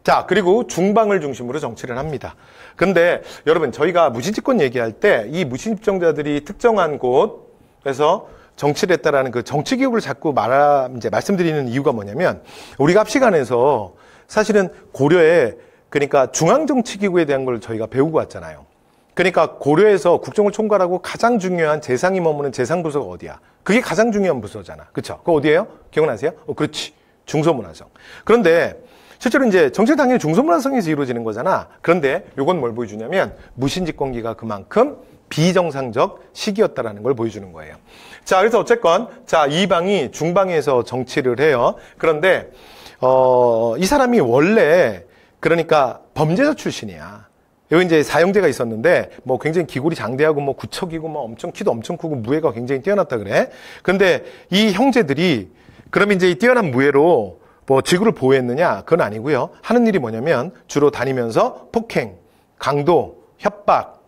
자, 그리고 중방을 중심으로 정치를 합니다. 근데 여러분, 저희가 무신집권 얘기할 때 이 무신집정자들이 특정한 곳에서 정치를 했다라는 그 정치 기록을 자꾸 말씀드리는 이유가 뭐냐면, 우리가 합시간에서 사실은 고려에, 그러니까 중앙정치기구에 대한 걸 저희가 배우고 왔잖아요. 그러니까 고려에서 국정을 총괄하고 가장 중요한 재상이 머무는 재상부서가 어디야? 그게 가장 중요한 부서잖아. 그쵸? 그거 어디예요? 기억나세요? 그렇지. 중서문화성. 그런데 실제로 이제 정치는 당연히 중서문화성에서 이루어지는 거잖아. 그런데 요건 뭘 보여주냐면, 무신집권기가 그만큼 비정상적 시기였다라는 걸 보여주는 거예요. 자, 그래서 어쨌건 자, 이방이 중방에서 정치를 해요. 그런데 이 사람이 원래 그러니까 범죄자 출신이야. 여기 이제 사형제가 있었는데 뭐 굉장히 기골이 장대하고 뭐 구척이고 뭐 엄청 키도 엄청 크고 무예가 굉장히 뛰어났다 그래. 근데 이 형제들이 그럼 이제 이 뛰어난 무예로 뭐 지구를 보호했느냐? 그건 아니고요. 하는 일이 뭐냐면 주로 다니면서 폭행, 강도, 협박,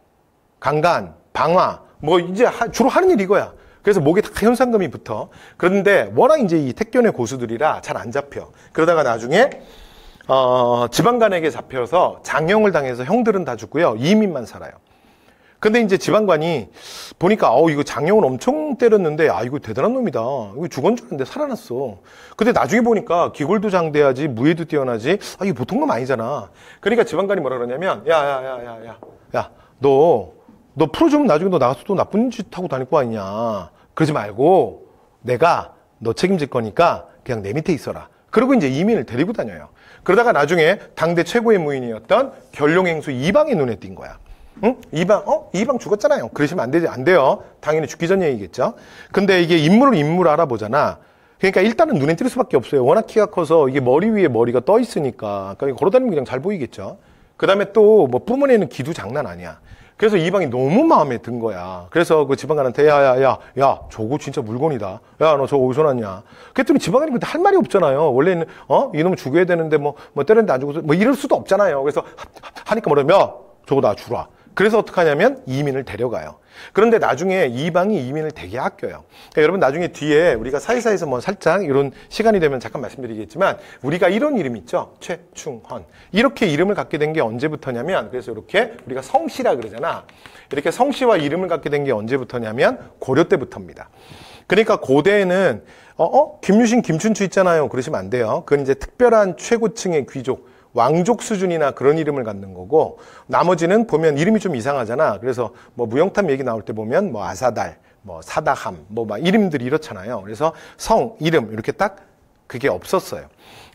강간, 방화 뭐 이제 주로 하는 일이 이거야. 그래서 목에 다 현상금이 붙어. 그런데 워낙 이제 이 택견의 고수들이라 잘 안 잡혀. 그러다가 나중에 지방관에게 잡혀서 장형을 당해서 형들은 다 죽고요. 이민만 살아요. 근데 이제 지방관이 보니까 이거 장형을 엄청 때렸는데 이거 대단한 놈이다. 이거 죽은 줄 알았는데 살아났어. 근데 나중에 보니까 기골도 장대하지 무예도 뛰어나지. 이거 보통 놈 아니잖아. 그러니까 지방관이 뭐라 그러냐면 야, 너 풀어주면 나중에 너 나가서 또 나쁜 짓 하고 다닐 거 아니냐. 그러지 말고 내가 너 책임질 거니까 그냥 내 밑에 있어라. 그리고 이제 이민을 데리고 다녀요. 그러다가 나중에 당대 최고의 무인이었던 결룡행수 이방의 눈에 띈 거야. 응? 이방 죽었잖아요. 그러시면 안 돼요. 당연히 죽기 전 얘기겠죠. 근데 이게 인물을 알아보잖아. 그러니까 일단은 눈에 띌 수밖에 없어요. 워낙 키가 커서 이게 머리 위에 머리가 떠 있으니까. 그러니까 걸어다니면 그냥 잘 보이겠죠. 그 다음에 또 뭐 뿜어내는 기도 장난 아니야. 그래서 이방이 너무 마음에 든 거야. 그래서 그 지방관한테 야, 저거 진짜 물건이다. 야, 너 저거 어디서 났냐. 그랬더니 지방관이 근데 할 말이 없잖아요. 원래는 이놈 죽여야 되는데 뭐 때렸는데 안 죽어서 뭐 이럴 수도 없잖아요. 그래서 하니까 뭐라면 야, 저거 나 주라. 그래서 어떻게 하냐면 이민을 데려가요. 그런데 나중에 이방이 이민을 되게 아껴요. 그러니까 여러분 나중에 뒤에 우리가 사이사이에서 뭐 살짝 이런 시간이 되면 잠깐 말씀드리겠지만 우리가 이런 이름 있죠. 최충헌. 이렇게 이름을 갖게 된 게 언제부터냐면 그래서 이렇게 우리가 성씨라 그러잖아. 이렇게 성씨와 이름을 갖게 된 게 언제부터냐면 고려 때부터입니다. 그러니까 고대에는 김유신, 김춘추 있잖아요. 그러시면 안 돼요. 그건 이제 특별한 최고층의 귀족. 왕족 수준이나 그런 이름을 갖는 거고 나머지는 보면 이름이 좀 이상하잖아. 그래서 뭐 무영탐 얘기 나올 때 보면 뭐 아사달, 뭐 사다함, 뭐 막 이름들이 이렇잖아요. 그래서 성, 이름 이렇게 딱 그게 없었어요.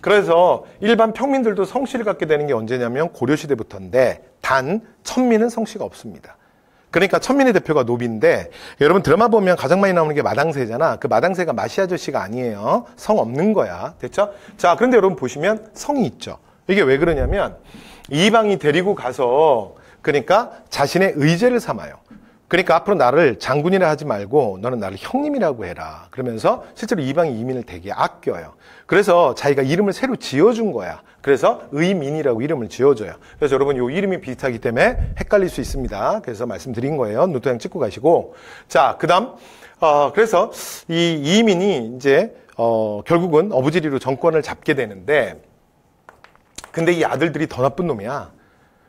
그래서 일반 평민들도 성씨를 갖게 되는 게 언제냐면 고려시대부터인데 단 천민은 성씨가 없습니다. 그러니까 천민의 대표가 노비인데 여러분 드라마 보면 가장 많이 나오는 게 마당새잖아. 그 마당새가 마시 아저씨가 아니에요. 성 없는 거야. 됐죠? 자, 그런데 여러분 보시면 성이 있죠. 이게 왜 그러냐면 이방이 데리고 가서 그러니까 자신의 의제를 삼아요. 그러니까 앞으로 나를 장군이라 하지 말고 너는 나를 형님이라고 해라. 그러면서 실제로 이방이 이민을 되게 아껴요. 그래서 자기가 이름을 새로 지어준 거야. 그래서 의민이라고 이름을 지어줘요. 그래서 여러분 이 이름이 비슷하기 때문에 헷갈릴 수 있습니다. 그래서 말씀드린 거예요. 노트장 찍고 가시고. 자, 그다음 그래서 이 이민이 이제 결국은 어부지리로 정권을 잡게 되는데 근데 이 아들들이 더 나쁜 놈이야.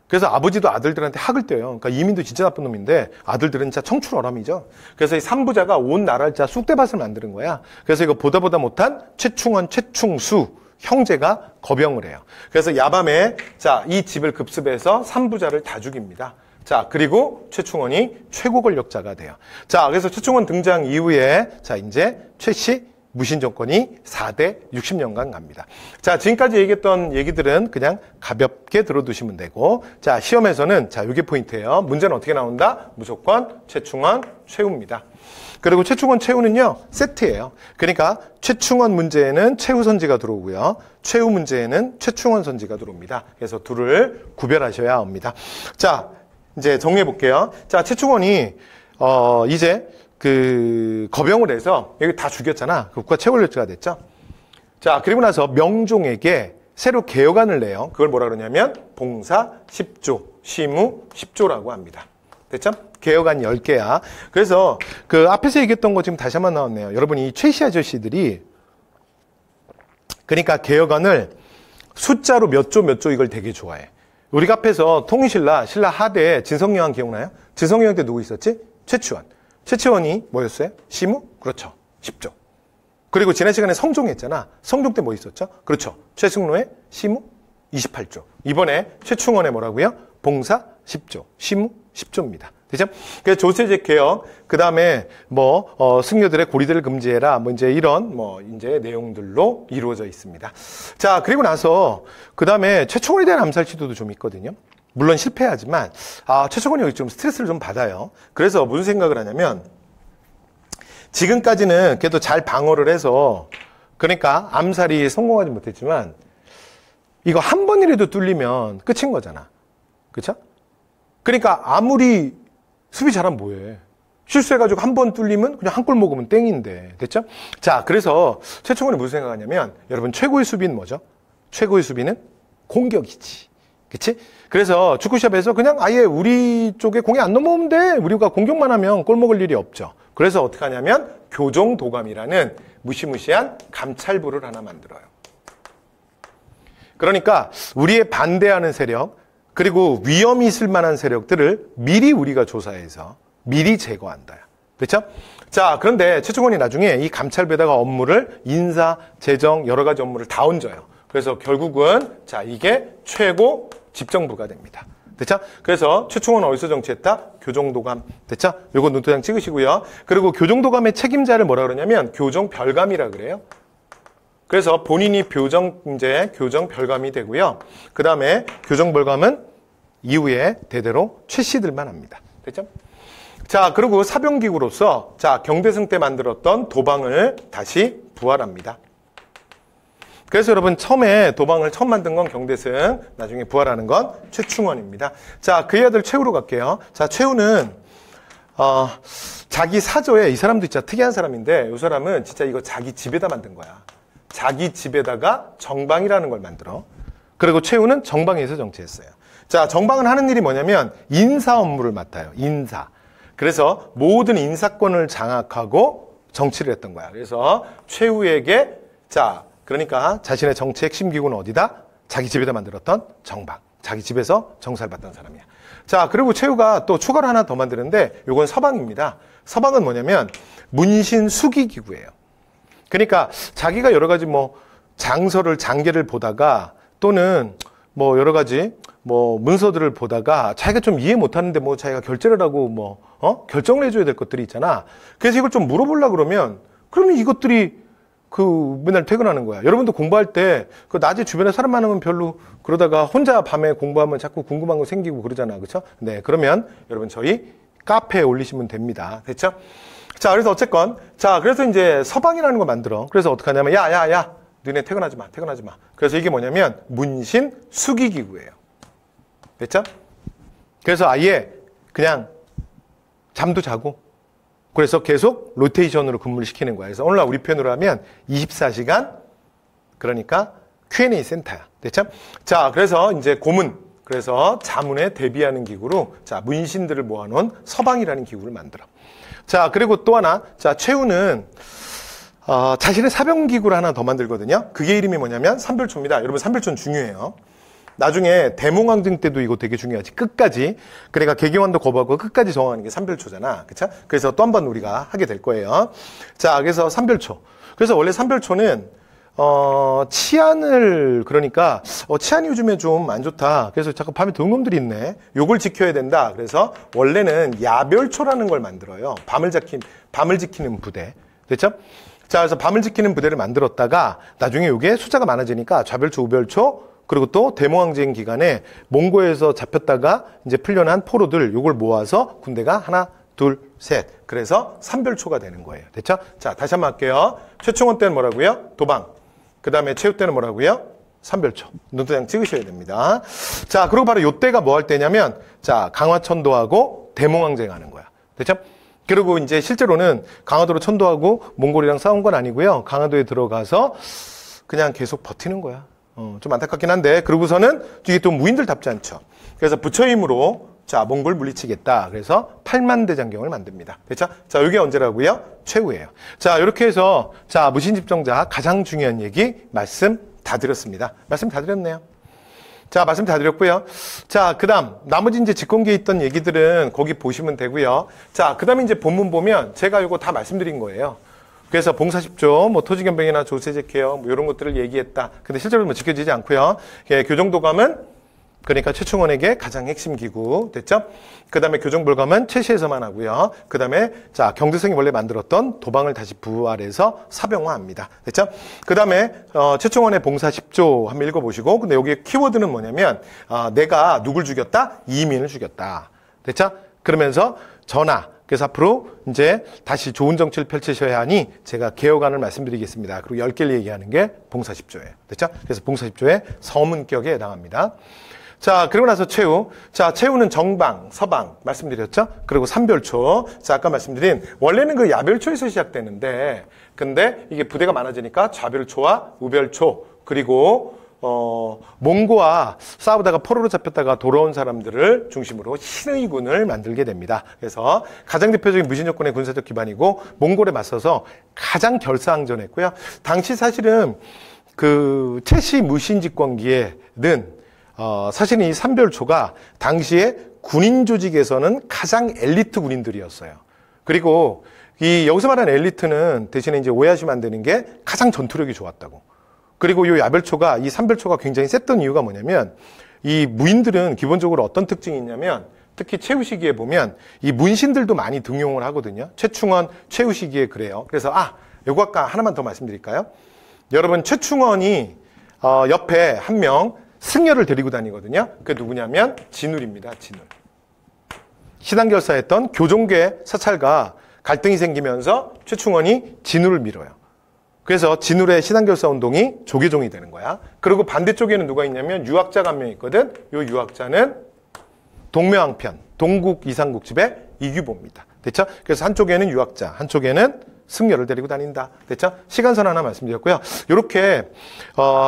그래서 아버지도 아들들한테 학을 떼요. 그러니까 이민도 진짜 나쁜 놈인데 아들들은 진짜 청출어람이죠. 그래서 이 삼부자가 온 나라를 진짜 쑥대밭을 만드는 거야. 그래서 이거 보다 못한 최충헌, 최충수 형제가 거병을 해요. 그래서 야밤에 이 집을 급습해서 삼부자를 다 죽입니다. 자, 그리고 최충헌이 최고 권력자가 돼요. 자, 그래서 최충헌 등장 이후에 이제 최씨 무신 정권이 4대 60년간 갑니다. 자, 지금까지 얘기했던 얘기들은 그냥 가볍게 들어두시면 되고, 자, 시험에서는 요게 포인트예요. 문제는 어떻게 나온다? 무조건 최충헌, 최후입니다. 그리고 최충헌, 최후는요, 세트예요. 그러니까 최충헌 문제에는 최후 선지가 들어오고요. 최후 문제에는 최충헌 선지가 들어옵니다. 그래서 둘을 구별하셔야 합니다. 자, 이제 정리해 볼게요. 자, 최충헌이 이제 거병을 해서 여기 다 죽였잖아. 국가 최고권력자가 됐죠. 자, 그리고 나서 명종에게 새로 개혁안을 내요. 그걸 뭐라 그러냐면 봉사 10조, 시무 10조라고 합니다. 됐죠? 개혁안 10개야. 그래서 그 앞에서 얘기했던 거 지금 다시 한번 나왔네요. 여러분 이 최씨 아저씨들이 그러니까 개혁안을 숫자로 몇 조 이걸 되게 좋아해. 우리가 앞에서 통일신라 하대 진성여왕 기억나요? 진성여왕 때 누구 있었지? 최치원. 최치원이 뭐였어요? 시무? 그렇죠. 10조. 그리고 지난 시간에 성종 했잖아. 성종 때 뭐 있었죠? 그렇죠. 최승로의 시무 28조. 이번에 최충헌의 뭐라고요? 봉사 10조. 시무 10조입니다. 되죠? 그래서 조세제 개혁, 그 다음에 승려들의 고리들을 금지해라. 이제 이런 이제 내용들로 이루어져 있습니다. 자, 그리고 나서 그 다음에 최충헌에 대한 암살 시도도 좀 있거든요. 물론 실패하지만 최초곤이 여기 좀 스트레스를 좀 받아요. 그래서 무슨 생각을 하냐면 지금까지는 그래도 잘 방어를 해서 그러니까 암살이 성공하지 못했지만 이거 한 번이라도 뚫리면 끝인 거잖아. 그쵸? 그러니까 아무리 수비 잘하면 뭐해. 실수해가지고 한 번 뚫리면 그냥 한 골 먹으면 땡인데. 됐죠? 자, 그래서 최충원이 무슨 생각하냐면 여러분 최고의 수비는 뭐죠? 최고의 수비는 공격이지. 그치? 그래서 축구샵에서 그냥 아예 우리 쪽에 공이 안 넘어오면 돼. 우리가 공격만 하면 골 먹을 일이 없죠. 그래서 어떻게 하냐면 교정도감이라는 무시무시한 감찰부를 하나 만들어요. 그러니까 우리의 반대하는 세력 그리고 위험이 있을 만한 세력들을 미리 우리가 조사해서 미리 제거한다. 그렇죠? 자, 그런데 최충원이 나중에 이 감찰부에다가 업무를 인사, 재정 여러 가지 업무를 다 얹어요. 그래서 결국은 자, 이게 최고 집정부가 됩니다. 됐죠? 그래서 최충원은 어디서 정치했다? 교정도감. 됐죠? 요거 눈도장 찍으시고요. 그리고 교정도감의 책임자를 뭐라 그러냐면 교정별감이라 그래요. 그래서 본인이 교정별감이 되고요. 그 다음에 교정별감은 이후에 대대로 최씨들만 합니다. 됐죠? 자, 그리고 사병기구로서 자, 경대승 때 만들었던 도방을 다시 부활합니다. 그래서 여러분 처음에 도방을 처음 만든 건 경대승, 나중에 부활하는 건 최충원입니다. 자, 그의 아들 최우로 갈게요. 자, 최우는 자기 사저에 이 사람도 진짜 특이한 사람인데 이 사람은 진짜 이거 자기 집에다 만든 거야. 자기 집에다가 정방이라는 걸 만들어. 그리고 최우는 정방에서 정치했어요. 자, 정방은 하는 일이 뭐냐면 인사 업무를 맡아요. 인사. 그래서 모든 인사권을 장악하고 정치를 했던 거야. 그래서 최우에게 자, 그러니까 자신의 정치 핵심 기구는 어디다? 자기 집에다 만들었던 정방. 자기 집에서 정사를 받던 사람이야. 자, 그리고 최우가 또 추가로 하나 더 만드는데 이건 서방입니다. 서방은 뭐냐면 문신 수기 기구예요. 그러니까 자기가 여러 가지 장계를 보다가 또는 여러 가지 문서들을 보다가 자기가 좀 이해 못하는데 자기가 결제를 하고 결정을 해줘야 될 것들이 있잖아. 그래서 이걸 좀 물어보려고 그러면 이것들이 맨날 퇴근하는 거야. 여러분도 공부할 때 낮에 주변에 사람 많으면 별로 그러다가 혼자 밤에 공부하면 자꾸 궁금한 거 생기고 그러잖아. 그렇죠? 네, 그러면 여러분 저희 카페에 올리시면 됩니다. 됐죠? 자, 그래서 어쨌건 자, 그래서 이제 서방이라는 걸 만들어. 그래서 어떻게 하냐면 야, 너네 퇴근하지 마. 그래서 이게 뭐냐면 문신 수기 기구예요. 됐죠? 그래서 아예 그냥 잠도 자고 그래서 계속 로테이션으로 근무를 시키는 거야. 그래서 오늘날 우리 편으로 하면 24시간 그러니까 Q&A 센터야. 됐죠? 자, 그래서 이제 고문 그래서 자문에 대비하는 기구로 자, 문신들을 모아놓은 서방이라는 기구를 만들어. 자, 그리고 또 하나 자, 최우는 자신의 사병기구를 하나 더 만들거든요. 그게 이름이 뭐냐면 삼별초입니다. 여러분 삼별초는 중요해요. 나중에 대몽항쟁 때도 이거 되게 중요하지. 끝까지. 그러니까 개기환도 거부하고 끝까지 저항하는 게 삼별초잖아. 그쵸? 그래서 또 한 번 우리가 하게 될 거예요. 자, 그래서 삼별초. 그래서 원래 삼별초는 치안을 그러니까 치안이 요즘에 좀 안 좋다. 그래서 자꾸 밤에 도둑놈들이 있네. 요걸 지켜야 된다. 그래서 원래는 야별초라는 걸 만들어요. 밤을 지키는 부대. 됐죠? 자, 그래서 밤을 지키는 부대를 만들었다가 나중에 요게 숫자가 많아지니까 좌별초, 우별초 그리고 또 대몽항쟁 기간에 몽고에서 잡혔다가 이제 풀려난 포로들 요걸 모아서 군대가 하나, 둘, 셋. 그래서 삼별초가 되는 거예요. 됐죠? 자, 다시 한번 할게요. 최충원 때는 뭐라고요? 도방. 그 다음에 최우 때는 뭐라고요? 삼별초. 눈도장 찍으셔야 됩니다. 자, 그리고 바로 요때가 뭐 할 때냐면 자, 강화천도하고 대몽항쟁 하는 거야. 됐죠? 그리고 이제 실제로는 강화도로 천도하고 몽골이랑 싸운 건 아니고요. 강화도에 들어가서 그냥 계속 버티는 거야. 좀 안타깝긴 한데 그러고서는 이게 또 무인들답지 않죠. 그래서 부처임으로 자, 몽골 물리치겠다. 그래서 8만 대장경을 만듭니다. 됐죠? 자, 이게 언제라고요? 최후예요. 자, 이렇게 해서 자, 무신집정자 가장 중요한 얘기 말씀 다 드렸습니다. 말씀 다 드렸네요. 자, 말씀 다 드렸고요. 자, 그다음 나머지 이제 직공기에 있던 얘기들은 거기 보시면 되고요. 자, 그다음에 이제 본문 보면 제가 이거 다 말씀드린 거예요. 그래서 봉사십조, 토지견병이나 조세제 케어, 이런 것들을 얘기했다. 근데 실제로 지켜지지 않고요. 교정도감은 그러니까 최충원에게 가장 핵심 기구. 됐죠? 그 다음에 교정불감은 최시에서만 하고요. 그 다음에 자 경두성이 원래 만들었던 도방을 다시 부활해서 사병화합니다. 됐죠? 그 다음에 최충원의 봉사 10조 한번 읽어보시고, 근데 여기 키워드는 뭐냐면 내가 누굴 죽였다? 이민을 죽였다. 됐죠? 그러면서 전하. 그래서 앞으로 이제 다시 좋은 정치를 펼치셔야 하니 제가 개혁안을 말씀드리겠습니다. 그리고 10개를 얘기하는 게 봉사 10조예요. 됐죠? 그래서 봉사 10조의 서문격에 해당합니다. 자, 그리고 나서 최후. 자, 최후는 정방, 서방 말씀드렸죠? 그리고 삼별초. 자, 아까 말씀드린 원래는 그 야별초에서 시작되는데, 근데 이게 부대가 많아지니까 좌별초와 우별초, 그리고 몽고와 싸우다가 포로로 잡혔다가 돌아온 사람들을 중심으로 신의군을 만들게 됩니다. 그래서 가장 대표적인 무신여권의 군사적 기반이고 몽골에 맞서서 가장 결사항전했고요. 당시 사실은 그 최씨 무신 집권기에는 사실은 이 삼별초가 당시에 군인 조직에서는 가장 엘리트 군인들이었어요. 그리고 이 여기서 말하는 엘리트는 대신에 이제 오해하시면 안 되는 게 가장 전투력이 좋았다고. 그리고 이 야별초가, 이 삼별초가 굉장히 셌던 이유가 뭐냐면, 이 무인들은 기본적으로 어떤 특징이 있냐면, 특히 최후 시기에 보면 이 문신들도 많이 등용을 하거든요. 최충원 최후 시기에 그래요. 그래서 요거 아까 하나만 더 말씀드릴까요? 여러분, 최충원이 옆에 한 명 승려를 데리고 다니거든요. 그게 누구냐면 진울입니다. 진울. 시당결사했던 교종계 사찰과 갈등이 생기면서 최충원이 진울을 밀어요. 그래서 진울의 신앙결사 운동이 조계종이 되는 거야. 그리고 반대쪽에는 누가 있냐면 유학자가 한 명 있거든. 요 유학자는 동묘항편, 동국 이상국집의 이규보입니다. 됐죠? 그래서 한쪽에는 유학자, 한쪽에는 승려를 데리고 다닌다. 됐죠? 시간선 하나 말씀드렸고요. 이렇게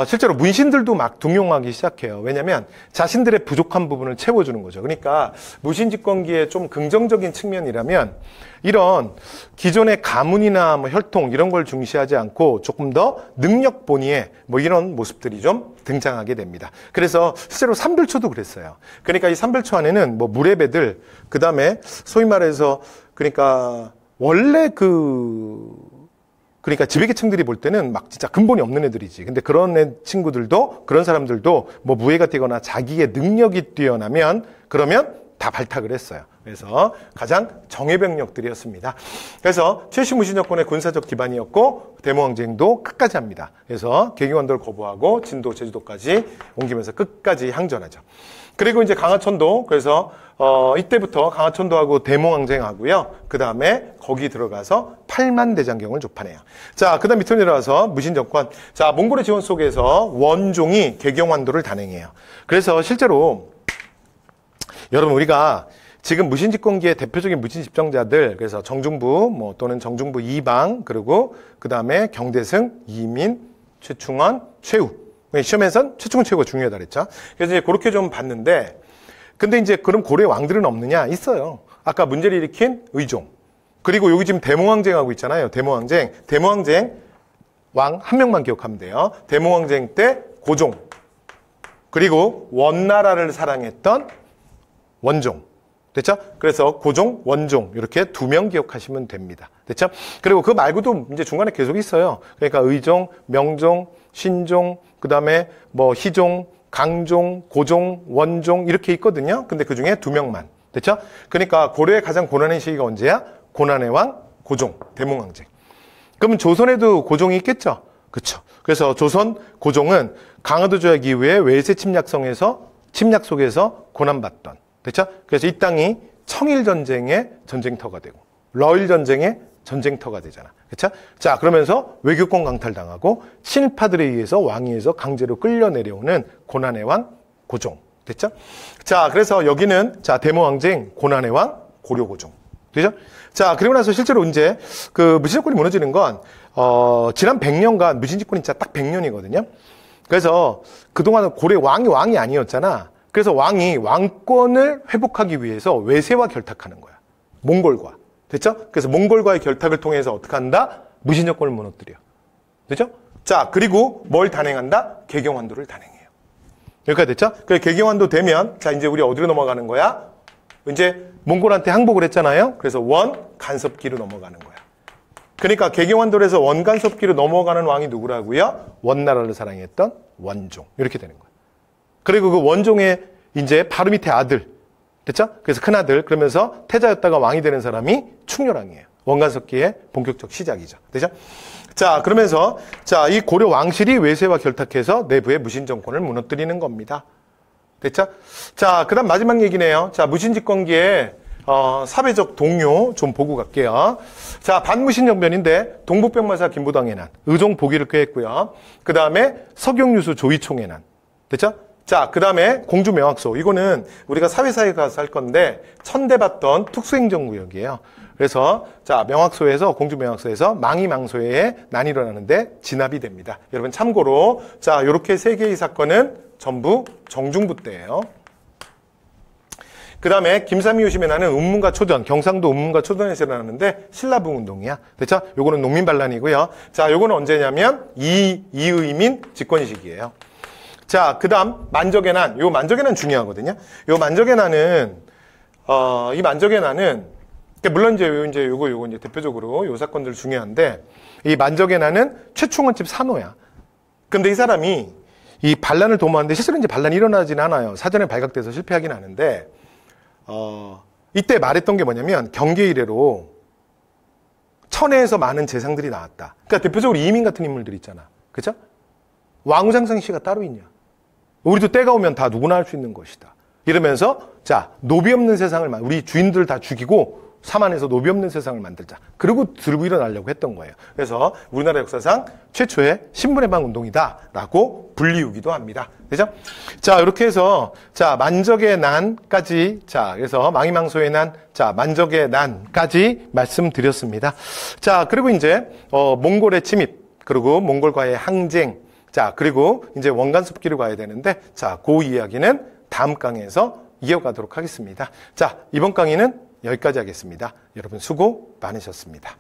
실제로 문신들도 막 등용하기 시작해요. 왜냐하면 자신들의 부족한 부분을 채워주는 거죠. 그러니까 무신집권기의 좀 긍정적인 측면이라면 이런 기존의 가문이나 뭐 혈통 이런 걸 중시하지 않고 조금 더 능력 본위의 뭐 이런 모습들이 좀 등장하게 됩니다. 그래서 실제로 삼별초도 그랬어요. 그러니까 이 삼별초 안에는 뭐 무례배들, 그 다음에 소위 말해서 그러니까 원래 그러니까 지배계층들이 볼 때는 막 진짜 근본이 없는 애들이지. 근데 그런 친구들도, 그런 사람들도 뭐 무예가 뛰거나 자기의 능력이 뛰어나면 그러면 다 발탁을 했어요. 그래서 가장 정예병력들이었습니다. 그래서 최씨무신여권의 군사적 기반이었고 대모항쟁도 끝까지 합니다. 그래서 개경원도를 거부하고 진도, 제주도까지 옮기면서 끝까지 항전하죠. 그리고 이제 강화천도, 그래서 이때부터 강화천도하고 대모항쟁하고요. 그 다음에 거기 들어가서 8만 대장경을 조판해요. 자, 그 다음 밑으로 내려와서 무신정권. 자, 몽골의 지원 속에서 원종이 개경환도를 단행해요. 그래서 실제로 여러분 우리가 지금 무신집권기의 대표적인 무신집정자들, 그래서 정중부 뭐 또는 정중부 이방, 그리고 그 다음에 경대승, 이민, 최충원, 최후. 시험에선 최충원, 최후가 중요하다 그랬죠. 그래서 이제 그렇게 좀 봤는데, 근데 이제 그럼 고려의 왕들은 없느냐? 있어요. 아까 문제를 일으킨 의종. 그리고 여기 지금 대모항쟁하고 있잖아요. 대모항쟁. 대모항쟁 왕 한 명만 기억하면 돼요. 대모항쟁 때 고종. 그리고 원나라를 사랑했던 원종. 됐죠? 그래서 고종, 원종 이렇게 2명 기억하시면 됩니다. 됐죠? 그리고 그 말고도 이제 중간에 계속 있어요. 그러니까 의종, 명종, 신종, 그다음에 뭐 희종, 강종, 고종, 원종 이렇게 있거든요. 근데 그중에 2명만. 됐죠? 그러니까 고려의 가장 고난의 시기가 언제야? 고난의 왕 고종, 대몽항쟁. 그러면 조선에도 고종이 있겠죠? 그렇죠. 그래서 조선 고종은 강화도 조약 이후에 외세 침략 속에서 고난받던. 됐죠? 그래서 이 땅이 청일전쟁의 전쟁터가 되고 러일전쟁의 전쟁터가 되잖아. 그렇죠? 자, 그러면서 외교권 강탈당하고 친일파들에 의해서 왕위에서 강제로 끌려 내려오는 고난의 왕 고종. 됐죠? 자, 그래서 여기는 자, 대모항쟁 고난의 왕 고려고종. 되죠? 자, 그리고 나서 실제로 이제 그 무신집권이 무너지는 건 지난 100년간 무신집권이 진짜 딱 100년이거든요. 그래서 그동안은 고려 왕이 아니었잖아. 그래서 왕이 왕권을 회복하기 위해서 외세와 결탁하는 거야. 몽골과. 됐죠? 그래서 몽골과의 결탁을 통해서 어떻게 한다? 무신여권을 무너뜨려. 됐죠? 자, 그리고 뭘 단행한다? 개경환도를 단행해요. 여기까지 됐죠? 그래서 개경환도 되면, 자, 이제 우리 어디로 넘어가는 거야? 이제 몽골한테 항복을 했잖아요? 그래서 원간섭기로 넘어가는 거야. 그러니까 개경환도로 해서 원간섭기로 넘어가는 왕이 누구라고요? 원나라를 사랑했던 원종. 이렇게 되는 거야. 그리고 그 원종의 이제 바로 밑에 아들. 됐죠? 그래서 큰아들. 그러면서 태자였다가 왕이 되는 사람이 충렬왕이에요. 원간섭기의 본격적 시작이죠. 되죠? 자, 그러면서, 자, 이 고려 왕실이 외세와 결탁해서 내부의 무신정권을 무너뜨리는 겁니다. 됐죠? 자, 그 다음 마지막 얘기네요. 자, 무신집권기에, 사회적 동요 좀 보고 갈게요. 자, 반무신정변인데, 동북병마사 김부당의 난, 의종 보기를 꾀했고요. 그 다음에 석용유수 조이총의 난. 됐죠? 자, 그 다음에 공주명확소. 이거는 우리가 사회사에 가서 할 건데, 천대받던 특수행정구역이에요. 그래서 자, 명확소에서 공주명확소에서 망이망소에 난이 일어나는데 진압이 됩니다. 여러분 참고로 자, 요렇게 세 개의 사건은 전부 정중부 때예요. 그 다음에 김삼이 요심에 나는 운문과 초전, 경상도 운문과 초전에서 일어나는데 신라붕 운동이야. 됐죠? 요거는 농민반란이고요. 자, 요거는 언제냐면 이의민 집권 시기예요. 자, 그 다음 만적의 난. 요 만적의 난 중요하거든요. 요 만적의 난은 이 만적의 난은 물론 이제 요거 이제 대표적으로 요 사건들 중요한데 이 만적의 난은 최충원집 산호야. 근데 이 사람이 이 반란을 도모하는데 실제로 이제 반란이 일어나진 않아요. 사전에 발각돼서 실패하긴 하는데 이때 말했던 게 뭐냐면 경계 이래로 천혜에서 많은 재상들이 나왔다. 그러니까 대표적으로 이민 같은 인물들 있잖아. 그죠? 왕우장성 씨가 따로 있냐? 우리도 때가 오면 다 누구나 할 수 있는 것이다. 이러면서 자, 노비 없는 세상을 우리 주인들 다 죽이고 사만에서 노비 없는 세상을 만들자. 그리고 들고 일어나려고 했던 거예요. 그래서 우리나라 역사상 최초의 신분해방 운동이다라고 불리우기도 합니다. 그죠? 자, 이렇게 해서 자, 만적의 난까지 자, 그래서 망이망소의 난, 자, 만적의 난까지 말씀드렸습니다. 자, 그리고 이제 몽골의 침입, 그리고 몽골과의 항쟁, 자, 그리고 이제 원간섭기로 가야 되는데 자, 그 이야기는 다음 강의에서 이어가도록 하겠습니다. 자, 이번 강의는 여기까지 하겠습니다. 여러분 수고 많으셨습니다.